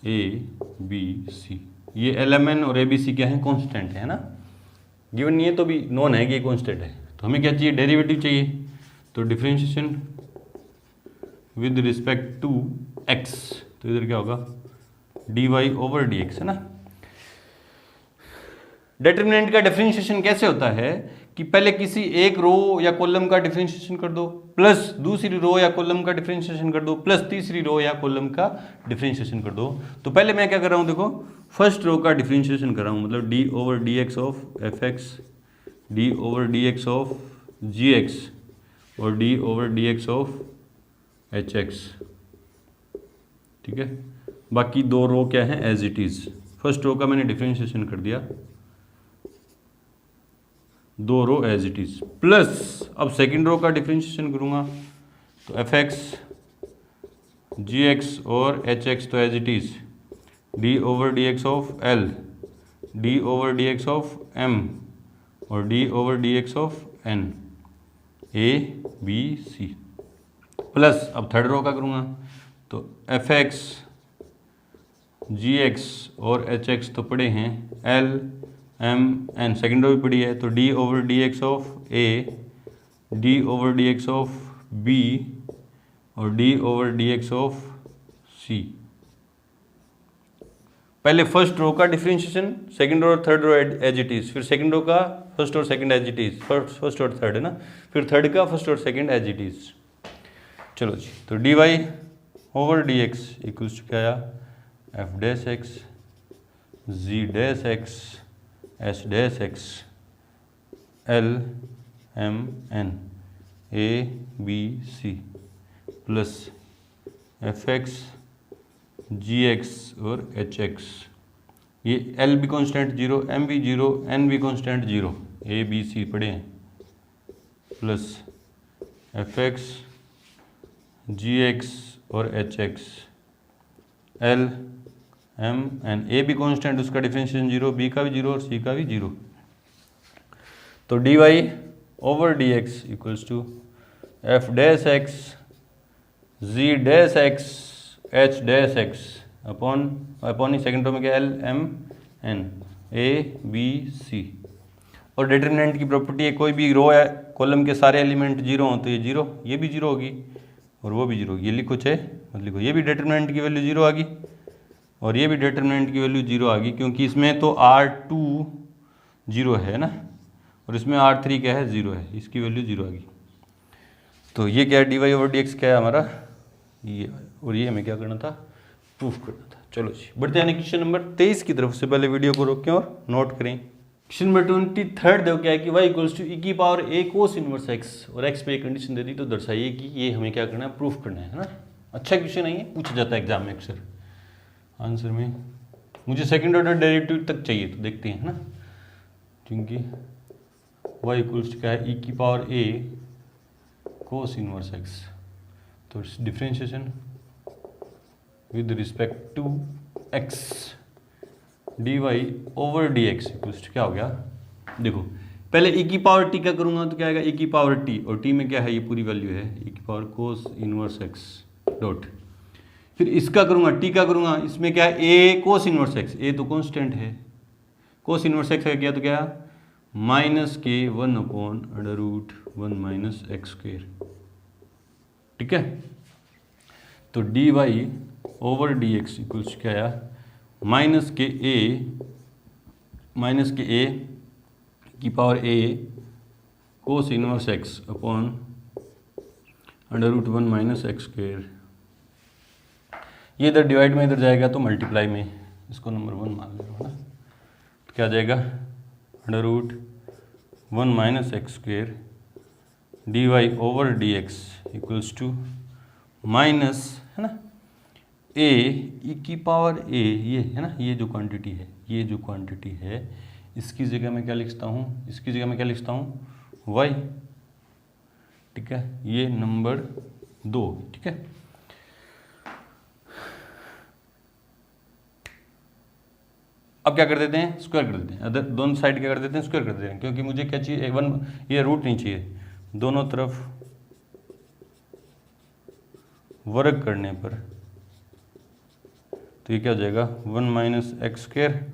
a b c, ये LMN और ABC क्या है, कांस्टेंट है ना, गिवन नहीं है तो भी नोन है कि ये कांस्टेंट है। तो हमें क्या चाहिए, डेरिवेटिव चाहिए, तो differentiation with respect to x, तो इधर क्या होगा dy ओवर dx, है ना। डिटरमिनेंट का डिफरेंशिएशन कैसे होता है कि पहले किसी एक रो या कॉलम का डिफरेंशिएशन कर दो, प्लस दूसरी रो या कॉलम का डिफरेंशिएशन कर दो, प्लस तीसरी रो या कॉलम का डिफरेंशिएशन कर दो। तो पहले मैं क्या कर रहा हूं, देखो फर्स्ट रो का डिफरेंशिएशन कर रहा हूं, मतलब d over D x of f x, d over D x of g x और d over D x of h x, ठीक है। बाकी दो रो क्या है as it is, first row का मैंने डिफरेंशिएशन कर दिया, दो row as it is, plus अब सेकंड रो का डिफरेंशिएशन करूंगा तो एफ एक्स जी एक्स और एच एक्स तो as it is, d over D x of l, d over D x of m और d over D x of n, a b c, plus अब third row का करूंगा तो f x g x और h x तो पड़े हैं l m n, second row भी पड़ी है, तो d over D x of a, d over D x of b और d over D x of c. पहले फर्स्ट रो का डिफरेंशिएशन, सेकंड रो और third row as it is, फिर second row का फर्स्ट और second as it is, first और third है ना, फिर थर्ड का फर्स्ट और सेकंड एज इट इज। चलो जी, तो D Y over D x equals to क्या आया, f dash x g dash x h dash x l m n a b c plus f x g x और h x, ये l भी constant zero, m भी zero, n भी constant zero, a b c पढ़े हैं, plus f x g x और h x l m n, a भी constant उसका डिफरेंशिएशन जीरो, बी का भी जीरो और सी का भी जीरो। तो D Y over D x equals to f dash x g dash x h dash x upon ही सेकेंड रो में क्या l m n a b c. और डिटरमिनेंट की प्रॉपर्टी है कोई भी रो या कॉलम के सारे एलिमेंट जीरो हो तो ये जीरो, ये भी जीरो होगी और वो भी जीरो होगी, ये लिखो चाहे मतलब लिखो, ये भी डिटरमिनेंट की वैल्यू 0 आ गई और ये भी डिटरमिनेंट की वैल्यू 0 आ गई, क्योंकि इसमें तो R2 0 है ना और इसमें R3 क्या है, 0 है, इसकी वैल्यू 0 आ गई। तो ये क्या है, dy/dx क्या है हमारा ये, और ये हमें क्या करना था, प्रूफ करना था। चलो जी बढ़ते हैं क्वेश्चन नंबर 23 की तरफ। से पहले वीडियो को रोकें और नोट करें। क्वेश्चन नंबर 23 देखो क्या है कि y equals to e⁻a cos inverse x और x पे एक कंडीशन दे दी, तो दर्शाइए कि ये हमें क्या करना है, प्रूफ करना है ना। अच्छा क्वेश्चन है ये, पूछा जाता है एग्जाम में अक्सर। आंसर में मुझे सेकंड ऑर्डर डेरिवेटिव तक चाहिए, तो देखते हैं ना, क्योंकि y इक्वल्स टू क्या है, e⁻a cos इनवर्स x, तो differentiation with respect to x dy/dx equals to क्या हो गया, देखो पहले e⁻t का करूंगा तो क्या आएगा, e⁻t और t में क्या है, ये पूरी वैल्यू है e cos inverse x dot, फिर इसका करूंगा t का करूंगा, इसमें क्या है a cos inverse x, a तो कांस्टेंट है, cos इनवर्स x का किया तो क्या माइनस के 1/√1 माइनस एक्स स्क्वायर, ठीक है। तो dy/dx इक्वल्स क्या आया, माइनस के a की power a cos inverse x upon √1 minus x square. ये इधर डिवाइड में इधर जाएगा तो मल्टीप्लाई में, इसको नंबर 1 मान लो है ना, तो क्या आ जाएगा √1 minus x square dy/dx equals to minus है ना a ये है ना, ये जो क्वांटिटी है, ये जो क्वांटिटी है, इसकी जगह मैं क्या लिखता हूँ, इसकी जगह मैं क्या लिखता हूँ y, ठीक है, ये नंबर 2, ठीक है। अब क्या कर देते हैं, स्क्वायर कर देते हैं, अदर दोनों साइड क्या कर देते हैं, स्क्वायर कर देते हैं, क्योंकि मुझे क्या चाहिए, वन ये रूट नहीं चाहिए, दोनों तरफ वर्ग करने पर तो ये क्या हो जाएगा 1 माइनस एक्स स्क्वायर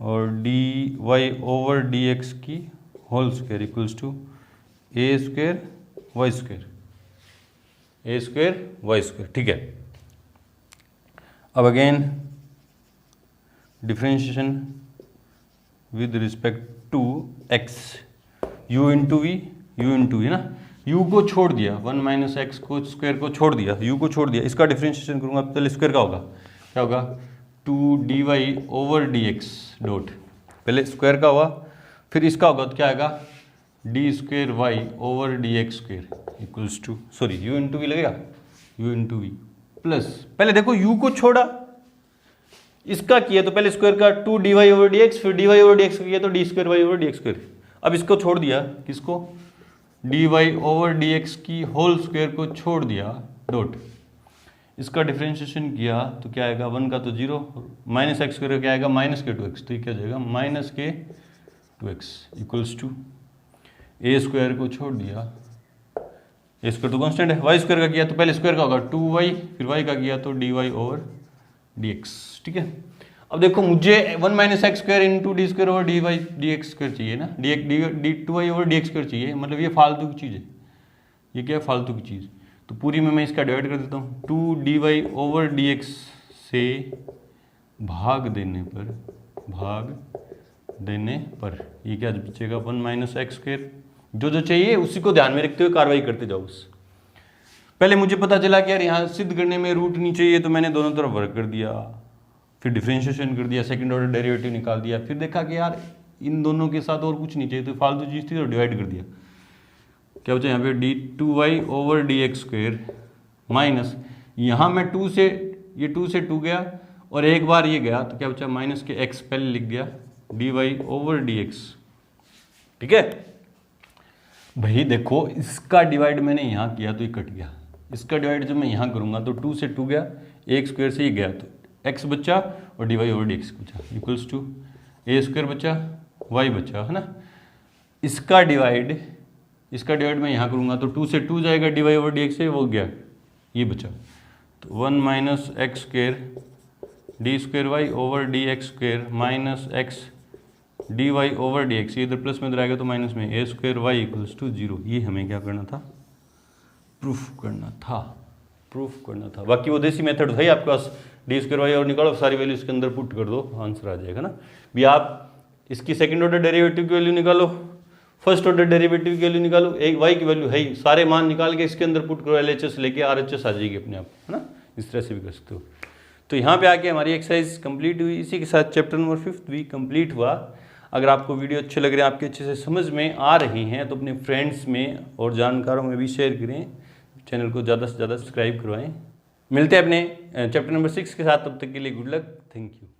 और dy/dx की whole square equals to a square y square, a square y square, ठीक है। अब again differentiation with respect to x, u into v, u into है ना, u को छोड़ दिया, 1 माइनस एक्स को स्क्वायर को छोड़ दिया, u को छोड़ दिया, इसका डिफरेंशिएशन करूंगा पहले स्क्वायर का होगा, क्या होगा 2dy/dx डॉट, पहले स्क्वायर का हुआ फिर इसका होगा तो क्या आएगा d²y/dx square equals to, sorry u into v लगेगा, u इंटू वी प्लस, पहले देखो u को छोड़ा, इसका किया तो पहले स्क्वायर का 2dy/dx, फिर dy/dx किया तो d²y/dx स्क्वायर, अब इसको छोड़ दिया, किसको dy/dx की होल स्क्वायर को छोड़ दिया डॉट, इसका डिफरेंशिएशन किया तो क्या आएगा, 1 का तो 0 माइनस एक्स स्क्वायर क्या आएगा माइनस के 2x, तो ये क्या हो जाएगा माइनस के 2x equals to a square को छोड़ दिया, a स्क्वायर तो कांस्टेंट है, y स्क्वायर का किया तो पहले स्क्वायर का होगा 2y, फिर y का किया तो dy/dx, ठीक है। अब देखो मुझे 1 minus x square into d²/dy/dx square चाहिए ना, d2y/dx स्क्वायर चाहिए, मतलब ये फालतू की चीज़ है, ये क्या है फालतू की चीज़, तो पूरी में मैं इसका डिवाइड कर देता हूँ, 2dy/dx से भाग देने पर ये क्या बचेगा 1 माइनस एक्स स्क्वायर, जो चाहिए उसी को ध्यान में रखते हुए कार्रवाई करते जाओ बस। पहले मुझे पता चला कि यार यहाँ सिद्ध करने में रूट नहीं चाहिए, तो मैंने दोनों तरफ वर्क कर दिया, फिर डिफरेंशिएशन कर दिया, सेकंड ऑर्डर डेरिवेटिव निकाल दिया, फिर देखा कि यार इन दोनों के साथ और कुछ नहीं चाहिए, तो फालतू चीज़ थी तो डिवाइड कर दिया, क्या बचा यहाँ पे d2y/dx स्क्वायर माइनस, यहाँ मैं 2 से 2 गया और एक बार ये गया तो क्या बचा माइनस के x, पहले लिख दिया dy/dx, ठीक है भाई। देखो इसका डिवाइड मैंने यहाँ किया तो ये कट गया, इसका डिवाइड जब मैं यहाँ करूँगा तो 2 से 2 गया, एक स्क्वायर से ये गया तो x बचा और dy/dx बचा इक्वल्स टू a स्क्वायर बचा y बचा, है ना। इसका डिवाइड मैं यहाँ करूँगा तो 2 से 2 जाएगा, dy/dx से वो गया, ये बचा, तो 1 minus x square d²y/dx square minus x dy/dx, ये इधर प्लस में इधर आएगा तो माइनस में a² y इक्वल्स टू 0। ये हमें क्या करना था, प्रूफ करना था, प्रूफ करना था। बाकी वो देसी मेथड है आपके पास, डी स्क्वायर वाई और निकालो, सारी वैल्यू इसके अंदर पुट कर दो, आंसर आ जाएगा ना। भी आप इसकी सेकंड ऑर्डर डेरिवेटिव की वैल्यू निकालो, फर्स्ट ऑर्डर डेरिवेटिव की वैल्यू निकालो, एक वाई की वैल्यू है ही, सारे मान निकाल के इसके अंदर पुट करो, LHS लेके RHS आ जाएगी अपने आप, है ना। इस तरह से भी कर सकते हो। तो यहाँ पे आके हमारी एक्सरसाइज कंप्लीट हुई। इसी के साथ चैप्टर नंबर 5 भी कंप्लीट हुआ। अगर आपको वीडियो अच्छे लग रहे हैं, आपके अच्छे से समझ में आ रही हैं, तो अपने फ्रेंड्स में और जानकारों में भी शेयर करें, चैनल को ज़्यादा से ज़्यादा सब्सक्राइब करवाएं। मिलते हैं अपने चैप्टर नंबर 6 के साथ, तब तक के लिए गुड लक, थैंक यू।